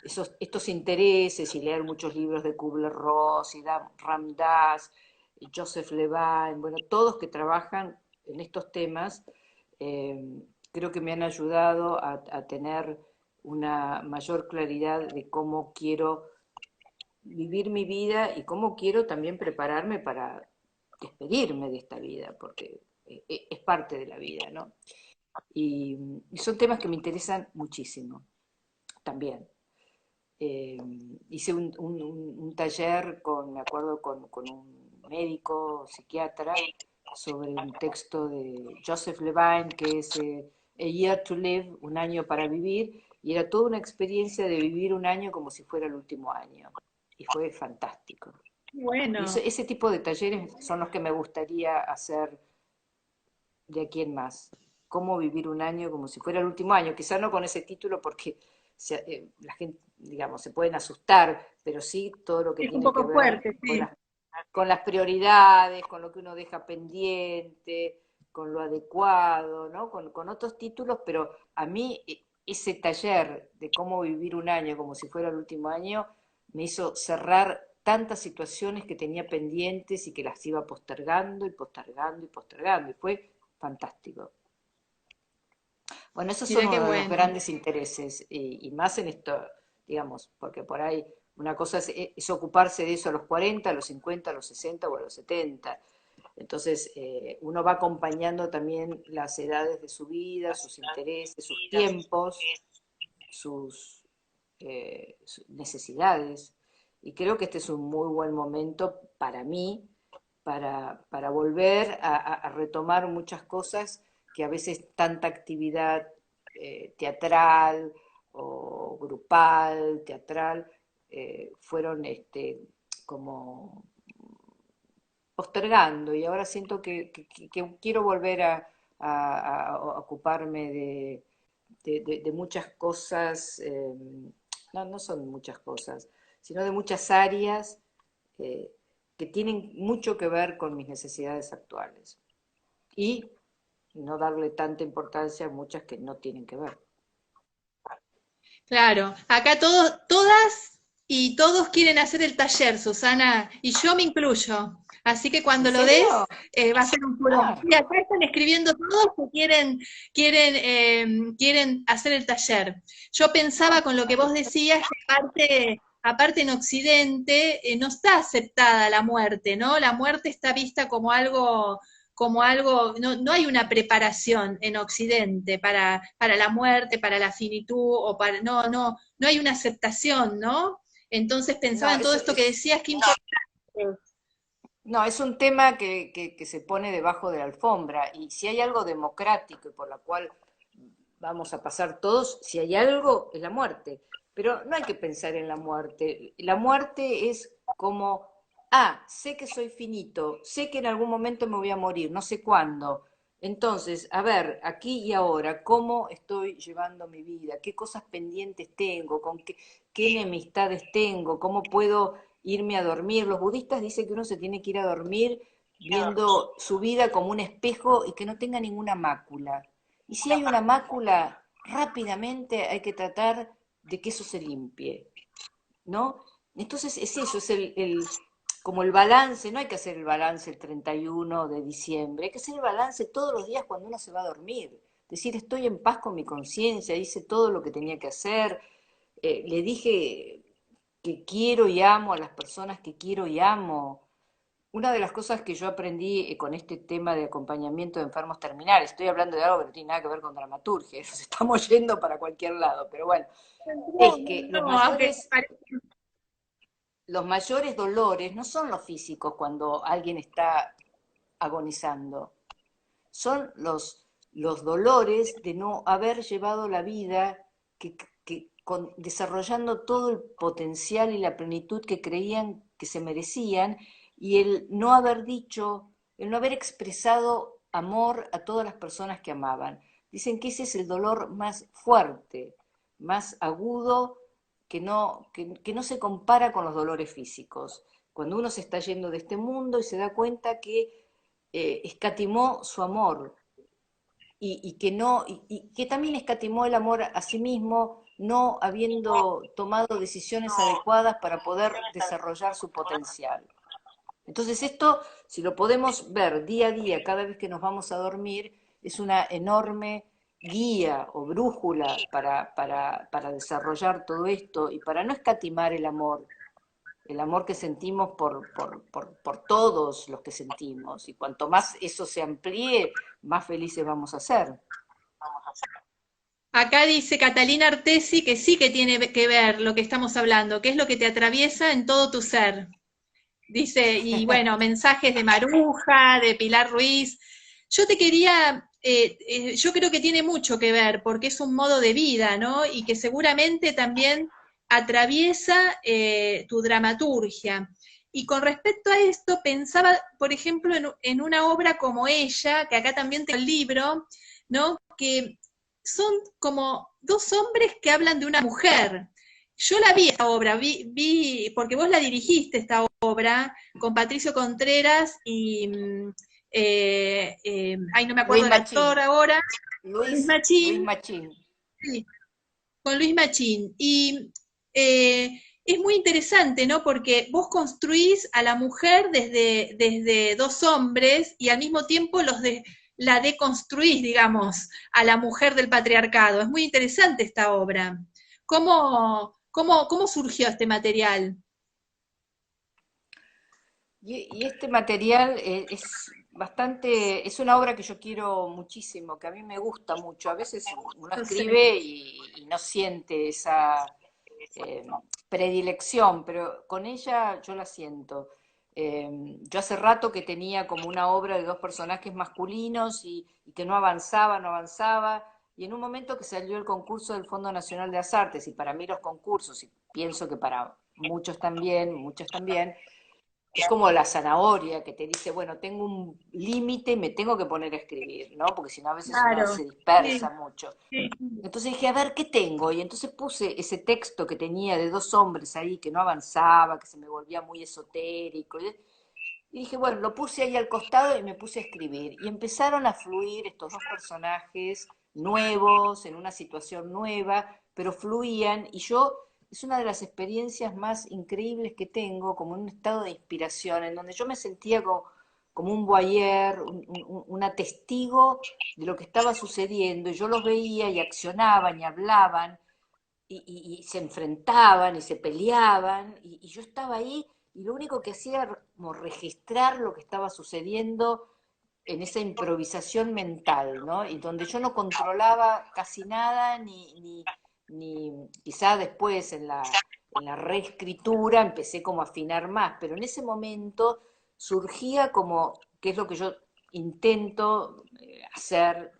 estos intereses y leer muchos libros de Kubler-Ross y Ram Dass y Joseph Levine, bueno, todos que trabajan en estos temas, creo que me han ayudado a tener una mayor claridad de cómo quiero vivir mi vida y cómo quiero también prepararme para despedirme de esta vida, porque es parte de la vida, ¿no? Y son temas que me interesan muchísimo también. Eh, Hice un taller me acuerdo, con un médico, psiquiatra, sobre un texto de Joseph Levine, que es A Year to Live, un año para vivir, y era toda una experiencia de vivir un año como si fuera el último año. Y fue fantástico. Y Bueno, ese tipo de talleres son los que me gustaría hacer de aquí en más. Cómo vivir un año como si fuera el último año. Quizá no con ese título porque la gente, digamos, se pueden asustar, pero sí todo lo que es un tiene que poco ver fuerte, con sí. con las prioridades, con lo que uno deja pendiente, con lo adecuado, ¿no? Con otros títulos, pero a mí ese taller de cómo vivir un año como si fuera el último año me hizo cerrar tantas situaciones que tenía pendientes y que las iba postergando y postergando y postergando, y fue fantástico. Bueno, esos son Mirá qué uno de los bueno. grandes intereses, y más en esto, digamos, porque por ahí una cosa es ocuparse de eso a los 40, a los 50, a los 60 o a los 70. Entonces, uno va acompañando también las edades de su vida, sus intereses, sus tiempos, sus necesidades. Y creo que este es un muy buen momento para mí, para volver a retomar muchas cosas que a veces tanta actividad teatral o grupal, teatral, fueron como postergando, y ahora siento que quiero volver a ocuparme de muchas cosas, no, no son muchas cosas, sino de muchas áreas eh, que tienen mucho que ver con mis necesidades actuales. Y no darle tanta importancia a muchas que no tienen que ver. Claro, acá todos, todas y todos quieren hacer el taller, Susana, y yo me incluyo. Así que ¿En cuando lo des, serio? va a ser un furor. Ah, Y acá están escribiendo todos que quieren hacer el taller. Yo pensaba con lo que vos decías que aparte en Occidente no está aceptada la muerte, ¿no? La muerte está vista como algo, no, no hay una preparación en Occidente para la muerte, para la finitud, o para, no, no, no hay una aceptación, ¿no? Entonces pensaba no, en todo esto que decías, que importante. no, es un tema que se pone debajo de la alfombra, y si hay algo democrático y por la cual vamos a pasar todos, si hay algo, es la muerte. Pero no hay que pensar en la muerte. La muerte es como, sé que soy finito, sé que en algún momento me voy a morir, no sé cuándo. Entonces, a ver, aquí y ahora, ¿cómo estoy llevando mi vida? ¿Qué cosas pendientes tengo? ¿Qué enemistades tengo? ¿Cómo puedo irme a dormir? Los budistas dicen que uno se tiene que ir a dormir viendo su vida como un espejo y que no tenga ninguna mácula. Y si hay una mácula, rápidamente hay que tratar de que eso se limpie, ¿no? Entonces es eso, es como el balance. No hay que hacer el balance el 31 de diciembre, hay que hacer el balance todos los días cuando uno se va a dormir. Decir, estoy en paz con mi conciencia, hice todo lo que tenía que hacer, le dije que quiero y amo a las personas que quiero y amo. Una de las cosas que yo aprendí con este tema de acompañamiento de enfermos terminales, estoy hablando de algo que no tiene nada que ver con dramaturgia, nos estamos yendo para cualquier lado, pero bueno, No, es que no, aunque parece los mayores dolores no son los físicos cuando alguien está agonizando, son los dolores de no haber llevado la vida desarrollando todo el potencial y la plenitud que creían que se merecían, y el no haber dicho, el no haber expresado amor a todas las personas que amaban. Dicen que ese es el dolor más fuerte, más agudo, que no se compara con los dolores físicos. Cuando uno se está yendo de este mundo y se da cuenta que escatimó su amor, y que no, y que también escatimó el amor a sí mismo, no habiendo tomado decisiones adecuadas para poder desarrollar su potencial. Entonces esto, si lo podemos ver día a día, cada vez que nos vamos a dormir, es una enorme guía o brújula para desarrollar todo esto y para no escatimar el amor que sentimos por todos los que sentimos. Y cuanto más eso se amplíe, más felices vamos a ser. Acá dice Catalina Artesi que sí que tiene que ver lo que estamos hablando, que es lo que te atraviesa en todo tu ser. Dice, y bueno, mensajes de Maruja, de Pilar Ruiz. Yo te quería, yo creo que tiene mucho que ver, porque es un modo de vida, ¿no? Y que seguramente también atraviesa tu dramaturgia. Y con respecto a esto, pensaba, por ejemplo, en una obra como ella, que acá también tengo el libro, ¿no? Que son como dos hombres que hablan de una mujer. Yo la vi esta obra, porque vos la dirigiste esta obra con Patricio Contreras y, ay, no me acuerdo Luis del actor Machín, ahora, Luis Luis Machín, Machín. sí, con Luis Machín. Y es muy interesante, ¿no? Porque vos construís a la mujer desde dos hombres y al mismo tiempo la deconstruís, digamos, a la mujer del patriarcado. Es muy interesante esta obra. ¿Cómo surgió este material? Y este material es bastante, es una obra que yo quiero muchísimo, que a mí me gusta mucho. A veces uno No sé. escribe y no siente esa predilección, pero con ella yo la siento. Yo hace rato que tenía como una obra de dos personajes masculinos y que no avanzaba, no avanzaba, y en un momento que salió el concurso del Fondo Nacional de las Artes, y para mí los concursos, y pienso que para muchos también, muchos también, es como la zanahoria que te dice, bueno, tengo un límite y me tengo que poner a escribir, ¿no? Porque si no a veces uno Claro, se sí, dispersa mucho. sí. Entonces dije, a ver, ¿qué tengo? Y entonces puse ese texto que tenía de dos hombres ahí que no avanzaba, que se me volvía muy esotérico. Y dije, bueno, lo puse ahí al costado y me puse a escribir. Y empezaron a fluir estos dos personajes nuevos, en una situación nueva, pero fluían. Y yo, es una de las experiencias más increíbles que tengo, como un estado de inspiración, en donde yo me sentía como un voyeur, una testigo de lo que estaba sucediendo. Y yo los veía y accionaban y hablaban y se enfrentaban y se peleaban, y yo estaba ahí y lo único que hacía era como registrar lo que estaba sucediendo en esa improvisación mental, ¿no? Y donde yo no controlaba casi nada, ni quizá después en la reescritura empecé como a afinar más, pero en ese momento surgía como, que es lo que yo intento hacer,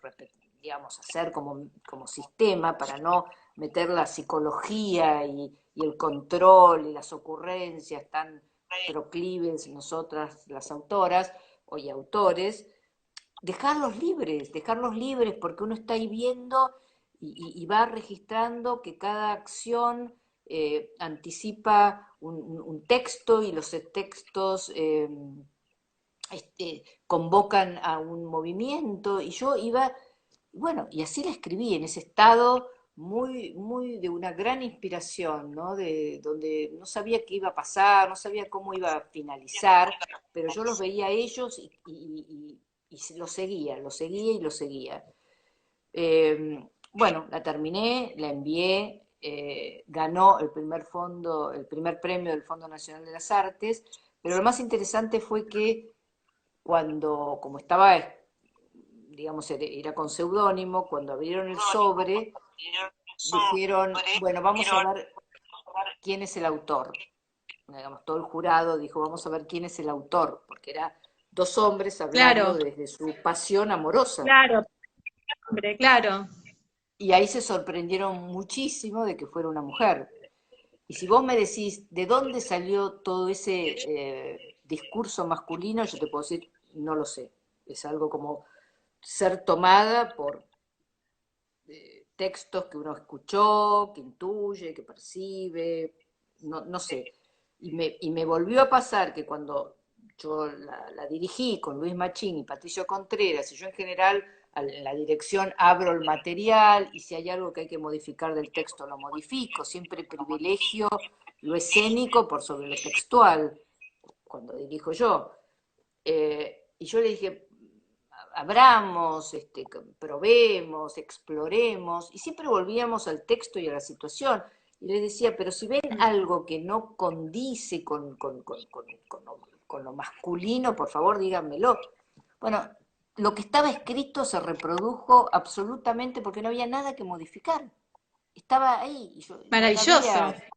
digamos, hacer como sistema para no meter la psicología y el control y las ocurrencias tan proclives nosotras las autoras y autores, dejarlos libres porque uno está ahí viendo y va registrando que cada acción anticipa un texto y los textos convocan a un movimiento y yo iba, bueno, y así la escribí en ese estado muy de una gran inspiración, ¿no? De donde no sabía qué iba a pasar, no sabía cómo iba a finalizar, pero yo los veía a ellos y los seguía y los seguía. Bueno, la terminé, la envié, ganó el primer premio del Fondo Nacional de las Artes, pero lo más interesante fue que cuando, como estaba, digamos, era con seudónimo, cuando abrieron el sobre, dijeron, bueno, vamos a ver quién es el autor. Digamos, todo el jurado dijo, vamos a ver quién es el autor, porque era dos hombres hablando Claro, desde su pasión amorosa. claro, hombre, claro. y ahí se sorprendieron muchísimo de que fuera una mujer. Y si vos me decís de dónde salió todo ese discurso masculino, yo te puedo decir, no lo sé. Es algo como ser tomada por textos que uno escuchó, que intuye, que percibe, no sé. Y me volvió a pasar que cuando yo la dirigí con Luis Machín y Patricio Contreras, y yo en general en la dirección abro el material y si hay algo que hay que modificar del texto lo modifico, siempre privilegio lo escénico por sobre lo textual, cuando dirijo yo. Y yo le dije, abramos, probemos, exploremos, y siempre volvíamos al texto y a la situación. Y les decía, pero si ven algo que no condice con lo masculino, por favor díganmelo. Bueno, lo que estaba escrito se reprodujo absolutamente porque no había nada que modificar. Estaba ahí, y no Maravilloso. había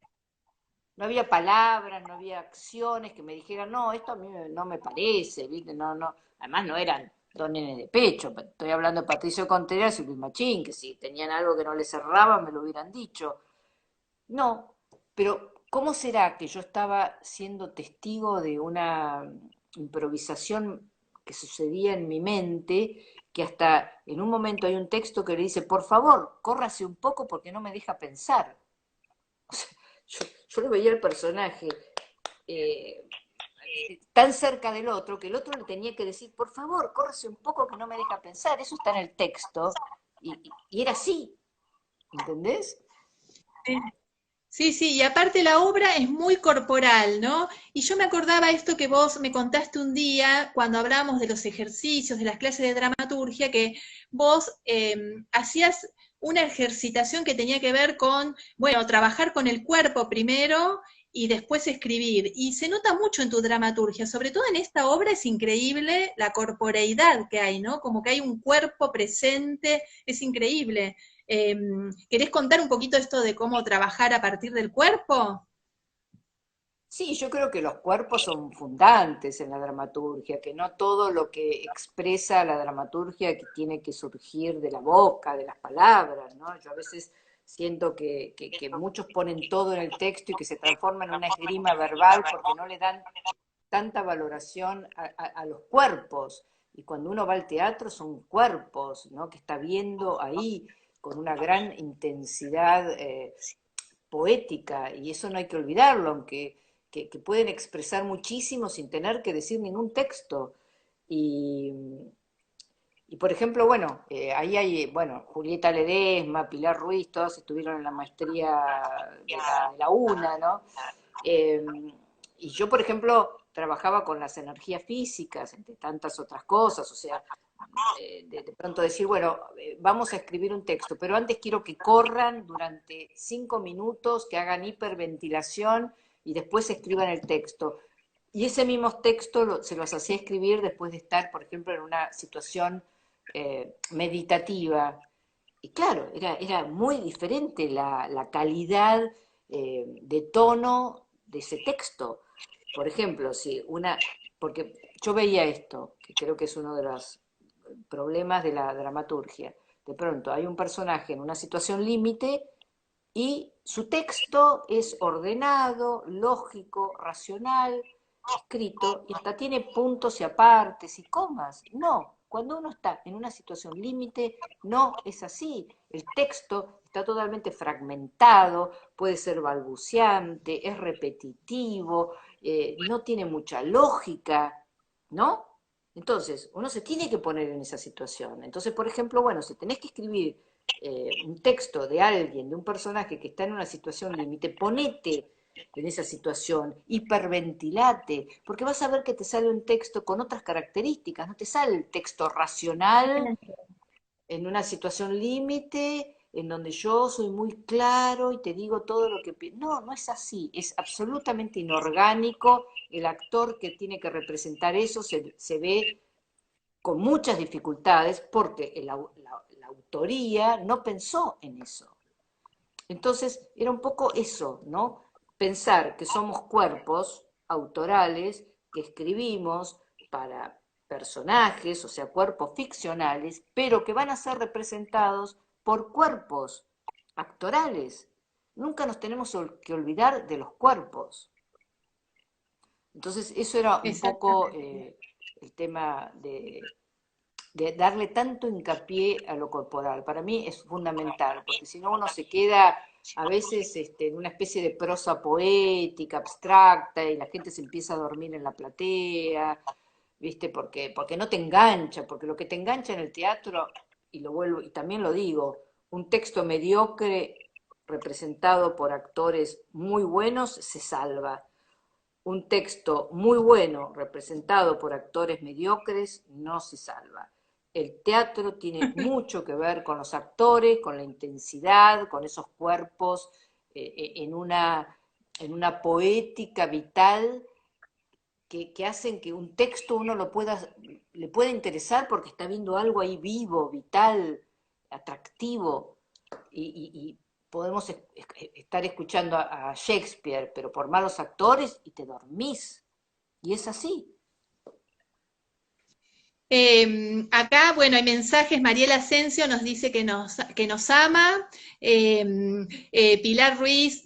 no había palabras, no había acciones que me dijeran, no, esto a mí no me parece, ¿viste? No, no, además no eran dos nenes de pecho, estoy hablando de Patricio Contreras y Luis Machín, que si tenían algo que no les cerraba me lo hubieran dicho. No, pero ¿cómo será que yo estaba siendo testigo de una improvisación que sucedía en mi mente, que hasta en un momento hay un texto que le dice, por favor, córrase un poco porque no me deja pensar? O sea, yo lo veía al personaje eh, tan cerca del otro que el otro le tenía que decir, por favor, córrese un poco que no me deja pensar. Eso está en el texto. Y era así, ¿entendés? Sí, sí, y aparte la obra es muy corporal, ¿no? Y yo me acordaba esto que vos me contaste un día cuando hablábamos de los ejercicios, de las clases de dramaturgia, que vos hacías una ejercitación que tenía que ver con, bueno, trabajar con el cuerpo primero y después escribir. Y se nota mucho en tu dramaturgia, sobre todo en esta obra es increíble la corporeidad que hay, ¿no? Como que hay un cuerpo presente, es increíble. ¿Querés contar un poquito esto de cómo trabajar a partir del cuerpo? Sí, yo creo que los cuerpos son fundantes en la dramaturgia, que no todo lo que expresa la dramaturgia que tiene que surgir de la boca, de las palabras, ¿no? Yo a veces siento que muchos ponen todo en el texto y que se transforma en una esgrima verbal porque no le dan tanta valoración a los cuerpos. Y cuando uno va al teatro son cuerpos, ¿no? Que está viendo ahí con una gran intensidad poética, y eso no hay que olvidarlo, aunque que pueden expresar muchísimo sin tener que decir ningún texto. Y, y por ejemplo, bueno, ahí hay, bueno, Julieta Ledesma, Pilar Ruiz, todas estuvieron en la maestría de la UNA, ¿no? Eh, y yo, por ejemplo, trabajaba con las energías físicas, entre tantas otras cosas, o sea, de pronto decir, bueno, vamos a escribir un texto, pero antes quiero que corran durante 5 minutos, que hagan hiperventilación y después escriban el texto. Y ese mismo texto se los hacía escribir después de estar, por ejemplo, en una situación meditativa. Y claro, era muy diferente la calidad de tono de ese texto. Por ejemplo, si porque yo veía esto, que creo que es uno de los problemas de la dramaturgia. De pronto hay un personaje en una situación límite y su texto es ordenado, lógico, racional, escrito, y hasta tiene puntos y apartes y comas. No, cuando uno está en una situación límite, no es así. El texto está totalmente fragmentado, puede ser balbuceante, es repetitivo, no tiene mucha lógica, ¿no? Entonces, uno se tiene que poner en esa situación. Entonces, por ejemplo, bueno, si tenés que escribir un texto de alguien, de un personaje que está en una situación límite, ponete en esa situación, hiperventilate, porque vas a ver que te sale un texto con otras características, no te sale el texto racional en una situación límite, en donde yo soy muy claro y te digo todo lo que pienso. No, no es así, es absolutamente inorgánico, el actor que tiene que representar eso se ve con muchas dificultades porque la autoría no pensó en eso. Entonces, era un poco eso, ¿no? Pensar que somos cuerpos autorales que escribimos para personajes, o sea, cuerpos ficcionales, pero que van a ser representados por cuerpos actorales. Nunca nos tenemos que olvidar de los cuerpos. Entonces, eso era un poco Exactamente. el tema de darle tanto hincapié a lo corporal. Para mí es fundamental, porque si no uno se queda a veces en una especie de prosa poética, abstracta, y la gente se empieza a dormir en la platea, ¿viste? Porque no te engancha, porque lo que te engancha en el teatro, y lo vuelvo, y también lo digo, un texto mediocre representado por actores muy buenos se salva. Un texto muy bueno representado por actores mediocres no se salva. El teatro tiene mucho que ver con los actores, con la intensidad, con esos cuerpos, en una poética vital que hacen que un texto uno le pueda interesar porque está viendo algo ahí vivo, vital, atractivo, y podemos estar escuchando a Shakespeare, pero por malos actores y te dormís. Y es así. Acá, bueno, hay mensajes. Mariela Asensio nos dice que nos ama. Pilar Ruiz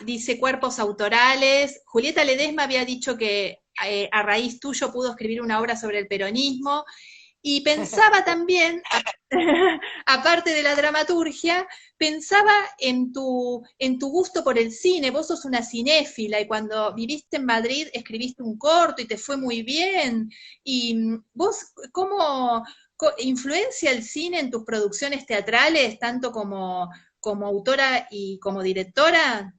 dice cuerpos autorales. Julieta Ledesma había dicho que a raíz tuyo pudo escribir una obra sobre el peronismo. Y pensaba también, aparte de la dramaturgia, pensaba en tu gusto por el cine. Vos sos una cinéfila y cuando viviste en Madrid escribiste un corto y te fue muy bien. ¿Y vos cómo influencia el cine en tus producciones teatrales, tanto como autora y como directora?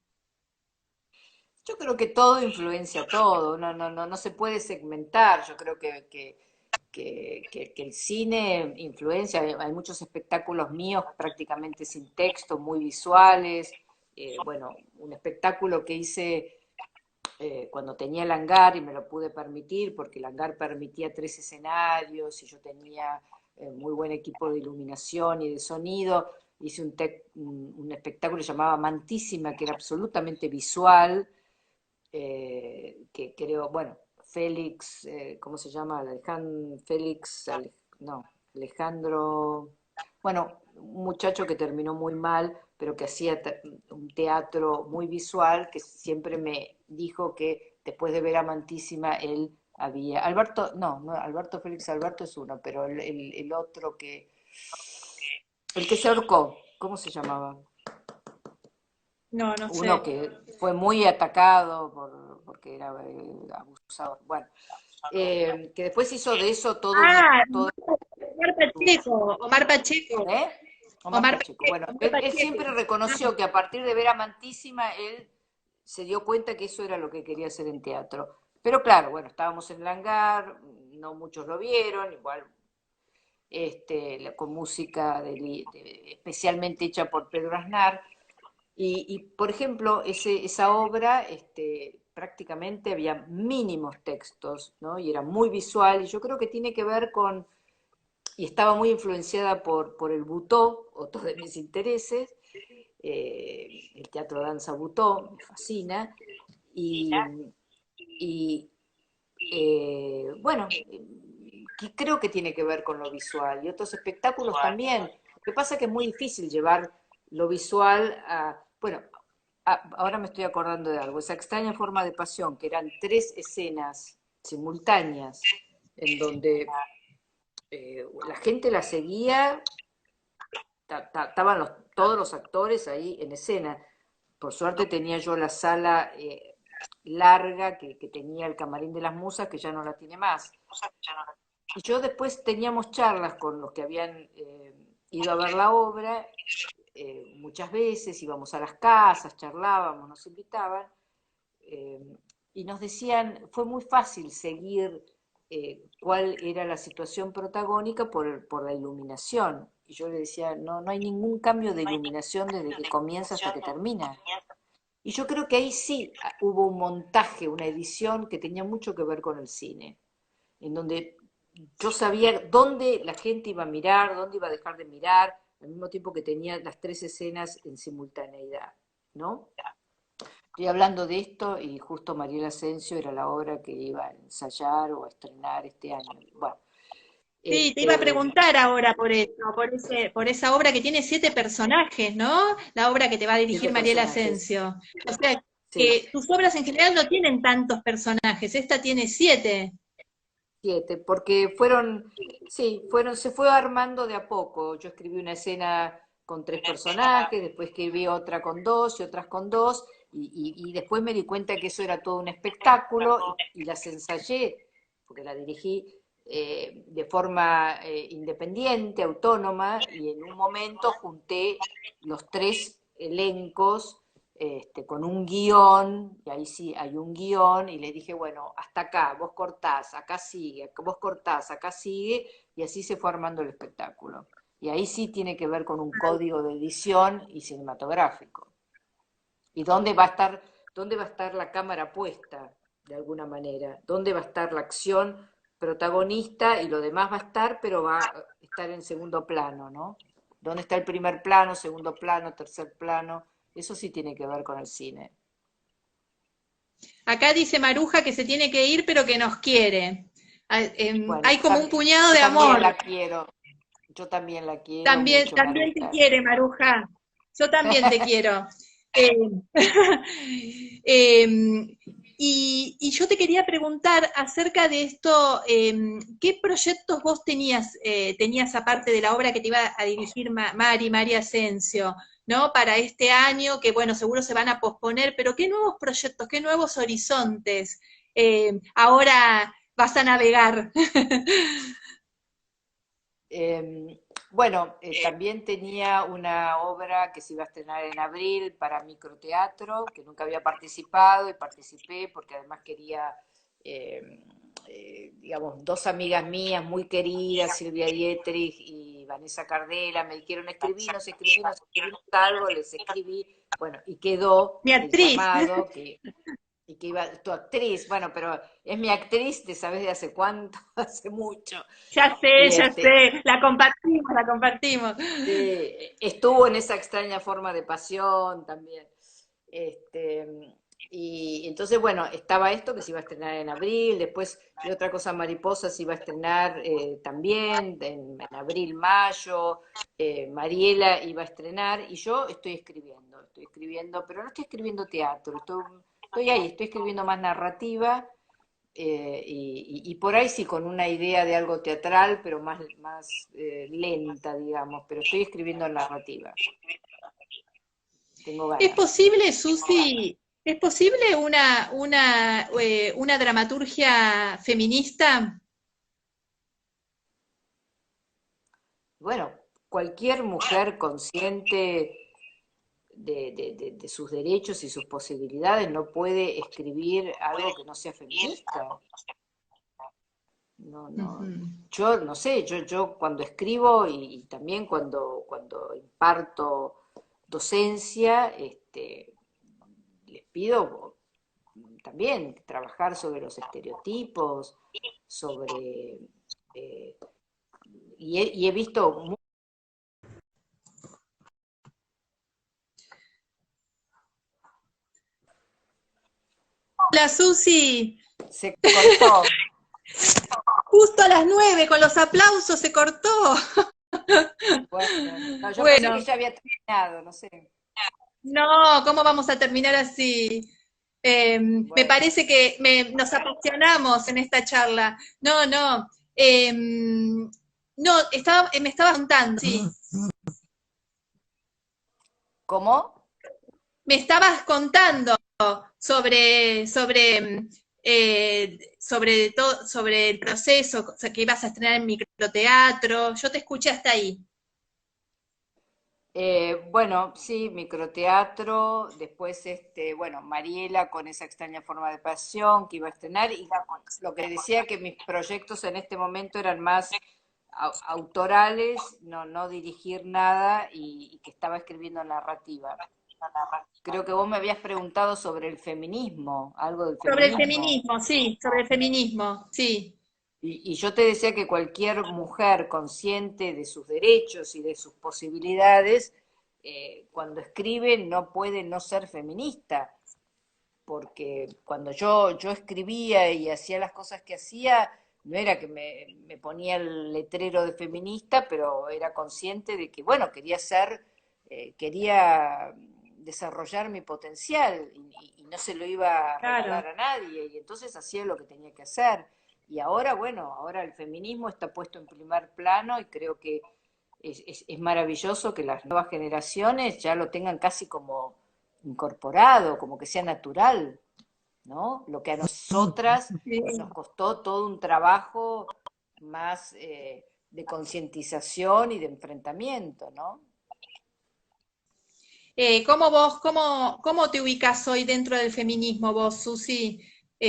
Yo creo que todo influencia todo, no se puede segmentar. Yo creo que el cine influencia, hay muchos espectáculos míos prácticamente sin texto, muy visuales. Bueno, un espectáculo que hice cuando tenía el hangar y me lo pude permitir, porque el hangar permitía 3 escenarios y yo tenía muy buen equipo de iluminación y de sonido. Hice un espectáculo que llamaba Mantísima, que era absolutamente visual, que creo, bueno, Félix, ¿cómo se llama? No, Alejandro, bueno, un muchacho que terminó muy mal, pero que hacía un teatro muy visual, que siempre me dijo que después de ver Amantísima, él había, Alberto, no, Alberto Félix Alberto es uno, pero el otro el que se ahorcó, ¿cómo se llamaba? No, no Uno sé. que fue muy atacado porque era abusador. Bueno, que después hizo de eso Ah, todo Omar Pacheco, Omar Pacheco, ¿eh? Omar Omar Pacheco. Pacheco, Bueno, Omar él Pacheco. siempre reconoció que a partir de ver Amantísima, él se dio cuenta que eso era lo que quería hacer en teatro. Pero claro, bueno, estábamos en el hangar, no muchos lo vieron, igual con música especialmente hecha por Pedro Aznar. Por ejemplo, esa obra prácticamente había mínimos textos, ¿no? Y era muy visual, y yo creo que tiene que ver y estaba muy influenciada por el Butó, otro de mis intereses, el teatro danza Butó, me fascina, y, y bueno, creo que tiene que ver con lo visual, y otros espectáculos también. Lo que pasa es que es muy difícil llevar lo visual bueno, ahora me estoy acordando de algo, esa extraña forma de pasión, que eran 3 escenas simultáneas, en donde la gente la seguía, estaban todos los actores ahí en escena. Por suerte tenía yo la sala larga que tenía el camarín de las musas, que ya no la tiene más. Y yo después teníamos charlas con los que habían ido a ver la obra, muchas veces íbamos a las casas, charlábamos, nos invitaban, eh, y nos decían, fue muy fácil seguir cuál era la situación protagónica por la iluminación. Y yo le decía, no hay ningún cambio de iluminación desde que comienza hasta que termina. Y yo creo que ahí sí hubo un montaje, una edición que tenía mucho que ver con el cine, en donde yo sabía dónde la gente iba a mirar, dónde iba a dejar de mirar, al mismo tiempo que tenía las 3 escenas en simultaneidad, ¿no? Estoy hablando de esto y justo Mariela Asensio era la obra que iba a ensayar o a estrenar este año. Bueno, Sí, te iba a Este, preguntar ahora por eso, por esa obra que tiene 7 personajes, ¿no? La obra que te va a dirigir 7 Mariela personajes, Asensio. O sea, sí. tus obras en general no tienen tantos personajes, esta tiene 7. 7, porque sí, se fue armando de a poco. Yo escribí una escena con 3 personajes, después escribí otra con 2 y otras con 2, y después me di cuenta que eso era todo un espectáculo y las ensayé, porque la dirigí de forma independiente, autónoma, y en un momento junté los 3 elencos con un guión, y ahí sí hay un guión, y le dije, bueno, hasta acá, vos cortás, acá sigue, vos cortás, acá sigue, y así se fue armando el espectáculo. Y ahí sí tiene que ver con un código de edición y cinematográfico. ¿Y dónde va a estar la cámara puesta, de alguna manera? ¿Dónde va a estar la acción protagonista y lo demás va a estar, pero va a estar en segundo plano, ¿no? ¿Dónde está el primer plano, segundo plano, tercer plano? Eso sí tiene que ver con el cine. Acá dice Maruja que se tiene que ir, pero que nos quiere. Bueno, Hay como un puñado yo de también amor. la quiero, yo también la quiero También, mucho, también te Maruja. quiere, Maruja. Yo también te quiero. Eh, eh, y yo te quería preguntar acerca de esto, ¿qué proyectos vos tenías aparte de la obra que te iba a dirigir Mari Asensio, ¿no? Para este año, que bueno, seguro se van a posponer, pero ¿qué nuevos proyectos, qué nuevos horizontes ahora vas a navegar? Bueno, también tenía una obra que se iba a estrenar en abril para microteatro, que nunca había participado y participé porque además quería, eh, digamos, 2 amigas mías muy queridas, Silvia Dietrich y Vanessa Cardela, me dijeron escribinos algo, les escribí, bueno, y quedó Mi el actriz. llamado y que iba tu actriz, bueno, pero es mi actriz, ¿de sabes de hace cuánto? Hace mucho. Y Ya sé, la compartimos, la compartimos. estuvo en esa extraña forma de pasión también. Este, y entonces, bueno, estaba esto que se iba a estrenar en abril, después de otra cosa, Mariposa se iba a estrenar también en abril, mayo, Mariela iba a estrenar, y yo estoy escribiendo, pero no estoy escribiendo teatro, estoy ahí, estoy escribiendo más narrativa, y por ahí sí con una idea de algo teatral, pero más lenta, digamos, pero estoy escribiendo narrativa, tengo ¿Es ganas. posible, Susi, es posible una dramaturgia feminista? Bueno, cualquier mujer consciente de sus derechos y sus posibilidades no puede escribir algo que no sea feminista. No, no. Ujú. Yo no sé, yo cuando escribo y también cuando imparto docencia, les pido también trabajar sobre los estereotipos, sobre... eh, y he visto Hola, Susi. se cortó. Justo a las 9 con los aplausos se cortó. Bueno, no, yo pensé que Bueno, ya había terminado, no sé. no, ¿cómo vamos a terminar así? Me Bueno, parece que nos apasionamos en esta charla. No, no. No, me estaba contando, sí. ¿cómo? Me estabas contando sobre todo, sobre el proceso, o sea, que ibas a estrenar en microteatro. Yo te escuché hasta ahí. Bueno, sí, microteatro, después, bueno, Mariela con esa extraña forma de pasión que iba a estrenar, y lo que decía que mis proyectos en este momento eran más autorales, no dirigir nada, y que estaba escribiendo narrativa. Creo que vos me habías preguntado sobre el feminismo, algo del Sobre el feminismo. feminismo, sí, sobre el feminismo, sí. Y yo te decía que cualquier mujer consciente de sus derechos y de sus posibilidades, cuando escribe no puede no ser feminista, porque cuando yo escribía y hacía las cosas que hacía, no era que me ponía el letrero de feminista, pero era consciente de que, bueno, quería ser, quería desarrollar mi potencial y no se lo iba a Claro. regalar a nadie, y entonces hacía lo que tenía que hacer. Y ahora, bueno, ahora el feminismo está puesto en primer plano y creo que es maravilloso que las nuevas generaciones ya lo tengan casi como incorporado, como que sea natural, ¿no? Lo que a nosotras nos Sí. costó todo un trabajo más de concientización y de enfrentamiento, ¿no? ¿Cómo te ubicas hoy dentro del feminismo vos, Susi?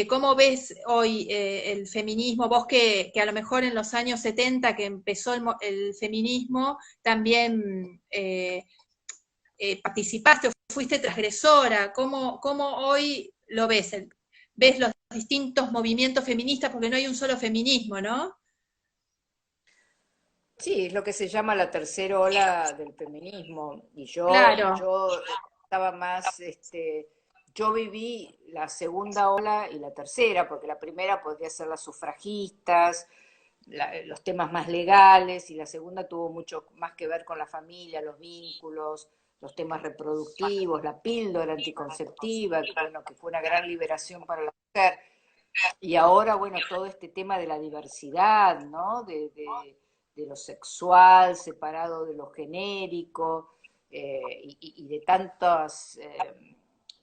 ¿Cómo ves hoy el feminismo? Vos que a lo mejor en los años 70 que empezó el feminismo, también participaste o fuiste transgresora. ¿Cómo hoy lo ves? ¿Ves los distintos movimientos feministas? Porque no hay un solo feminismo, ¿no? Sí, es lo que se llama la tercera ola del feminismo. Y Claro. yo estaba más, yo viví la segunda ola y la tercera, porque la primera podría ser las sufragistas, los temas más legales, y la segunda tuvo mucho más que ver con la familia, los vínculos, los temas reproductivos, la píldora anticonceptiva, que bueno, que fue una gran liberación para la mujer. Y ahora, bueno, todo este tema de la diversidad, ¿no? De lo sexual separado de lo genérico, y de tantas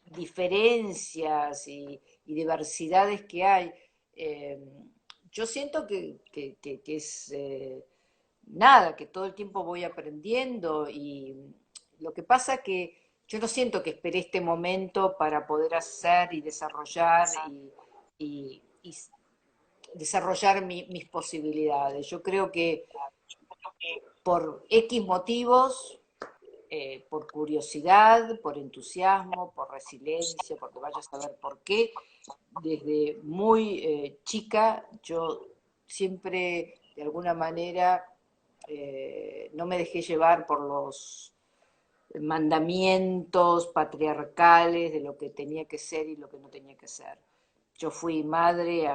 diferencias y diversidades que hay. Eh, yo siento que es nada, que todo el tiempo voy aprendiendo, y lo que pasa que yo no siento que esperé este momento para poder hacer y desarrollar y desarrollar mis posibilidades. Yo creo que por X motivos, por curiosidad, por entusiasmo, por resiliencia, porque vaya a saber por qué, desde muy chica yo siempre de alguna manera no me dejé llevar por los mandamientos patriarcales de lo que tenía que ser y lo que no tenía que ser. Yo fui madre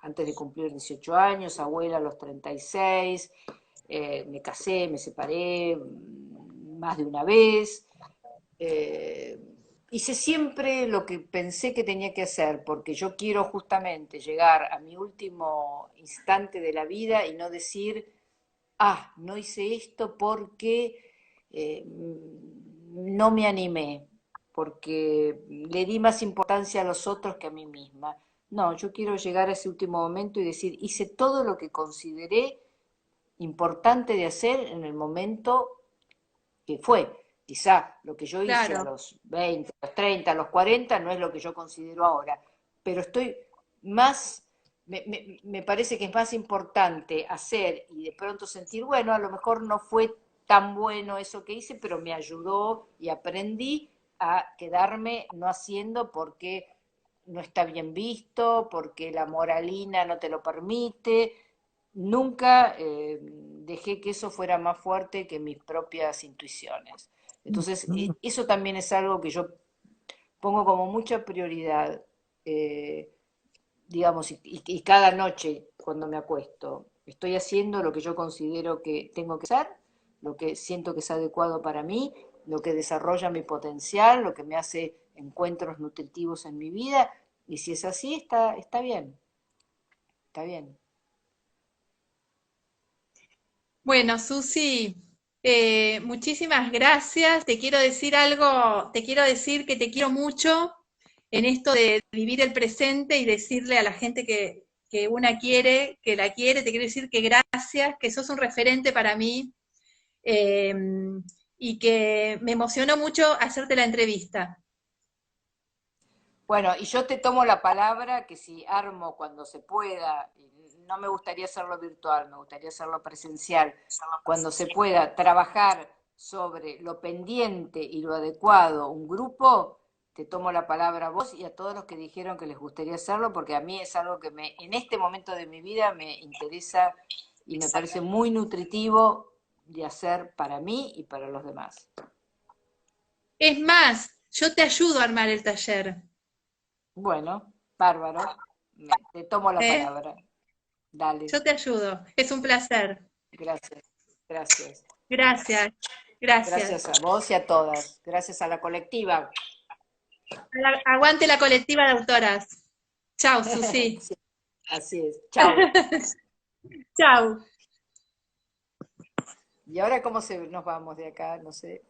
antes de cumplir 18 años, abuela a los 36, me casé, me separé más de una vez, eh, hice siempre lo que pensé que tenía que hacer, porque yo quiero justamente llegar a mi último instante de la vida y no decir, ah, no hice esto porque no me animé, porque le di más importancia a los otros que a mí misma. No, yo quiero llegar a ese último momento y decir, hice todo lo que consideré importante de hacer en el momento que fue. Quizá lo que yo hice a Claro. los 20, a los 30, a los 40 no es lo que yo considero ahora, pero estoy más, me parece que es más importante hacer y de pronto sentir, bueno, a lo mejor no fue tan bueno eso que hice, pero me ayudó y aprendí a quedarme no haciendo porque no está bien visto, porque la moralina no te lo permite. Nunca dejé que eso fuera más fuerte que mis propias intuiciones. Entonces, eso también es algo que yo pongo como mucha prioridad, eh, digamos, y cada noche cuando me acuesto, estoy haciendo lo que yo considero que tengo que hacer, lo que siento que es adecuado para mí, lo que desarrolla mi potencial, lo que me hace encuentros nutritivos en mi vida, y si es así, está bien, está bien. Bueno, Susi, muchísimas gracias. Te quiero decir algo, te quiero decir que te quiero mucho en esto de vivir el presente y decirle a la gente que una quiere, que la quiere, te quiero decir que gracias, que sos un referente para mí, eh, y que me emocionó mucho hacerte la entrevista. Bueno, y yo te tomo la palabra que si armo cuando se pueda, y no me gustaría hacerlo virtual, me gustaría hacerlo presencial, cuando se pueda trabajar sobre lo pendiente y lo adecuado, un grupo, te tomo la palabra a vos y a todos los que dijeron que les gustaría hacerlo, porque a mí es algo que en este momento de mi vida me interesa y me parece muy nutritivo de hacer para mí y para los demás. Es más, yo te ayudo a armar el taller. Bueno, bárbaro, te tomo la ¿Eh? palabra. Dale, Yo te ayudo. Es un placer. gracias, gracias. Gracias. Gracias. Gracias a vos y a todas. Gracias a la colectiva. Aguante la colectiva de autoras. Chau, Susi. Sí, así es. Chao. Chau. ¿Y ahora cómo nos vamos de acá? No sé.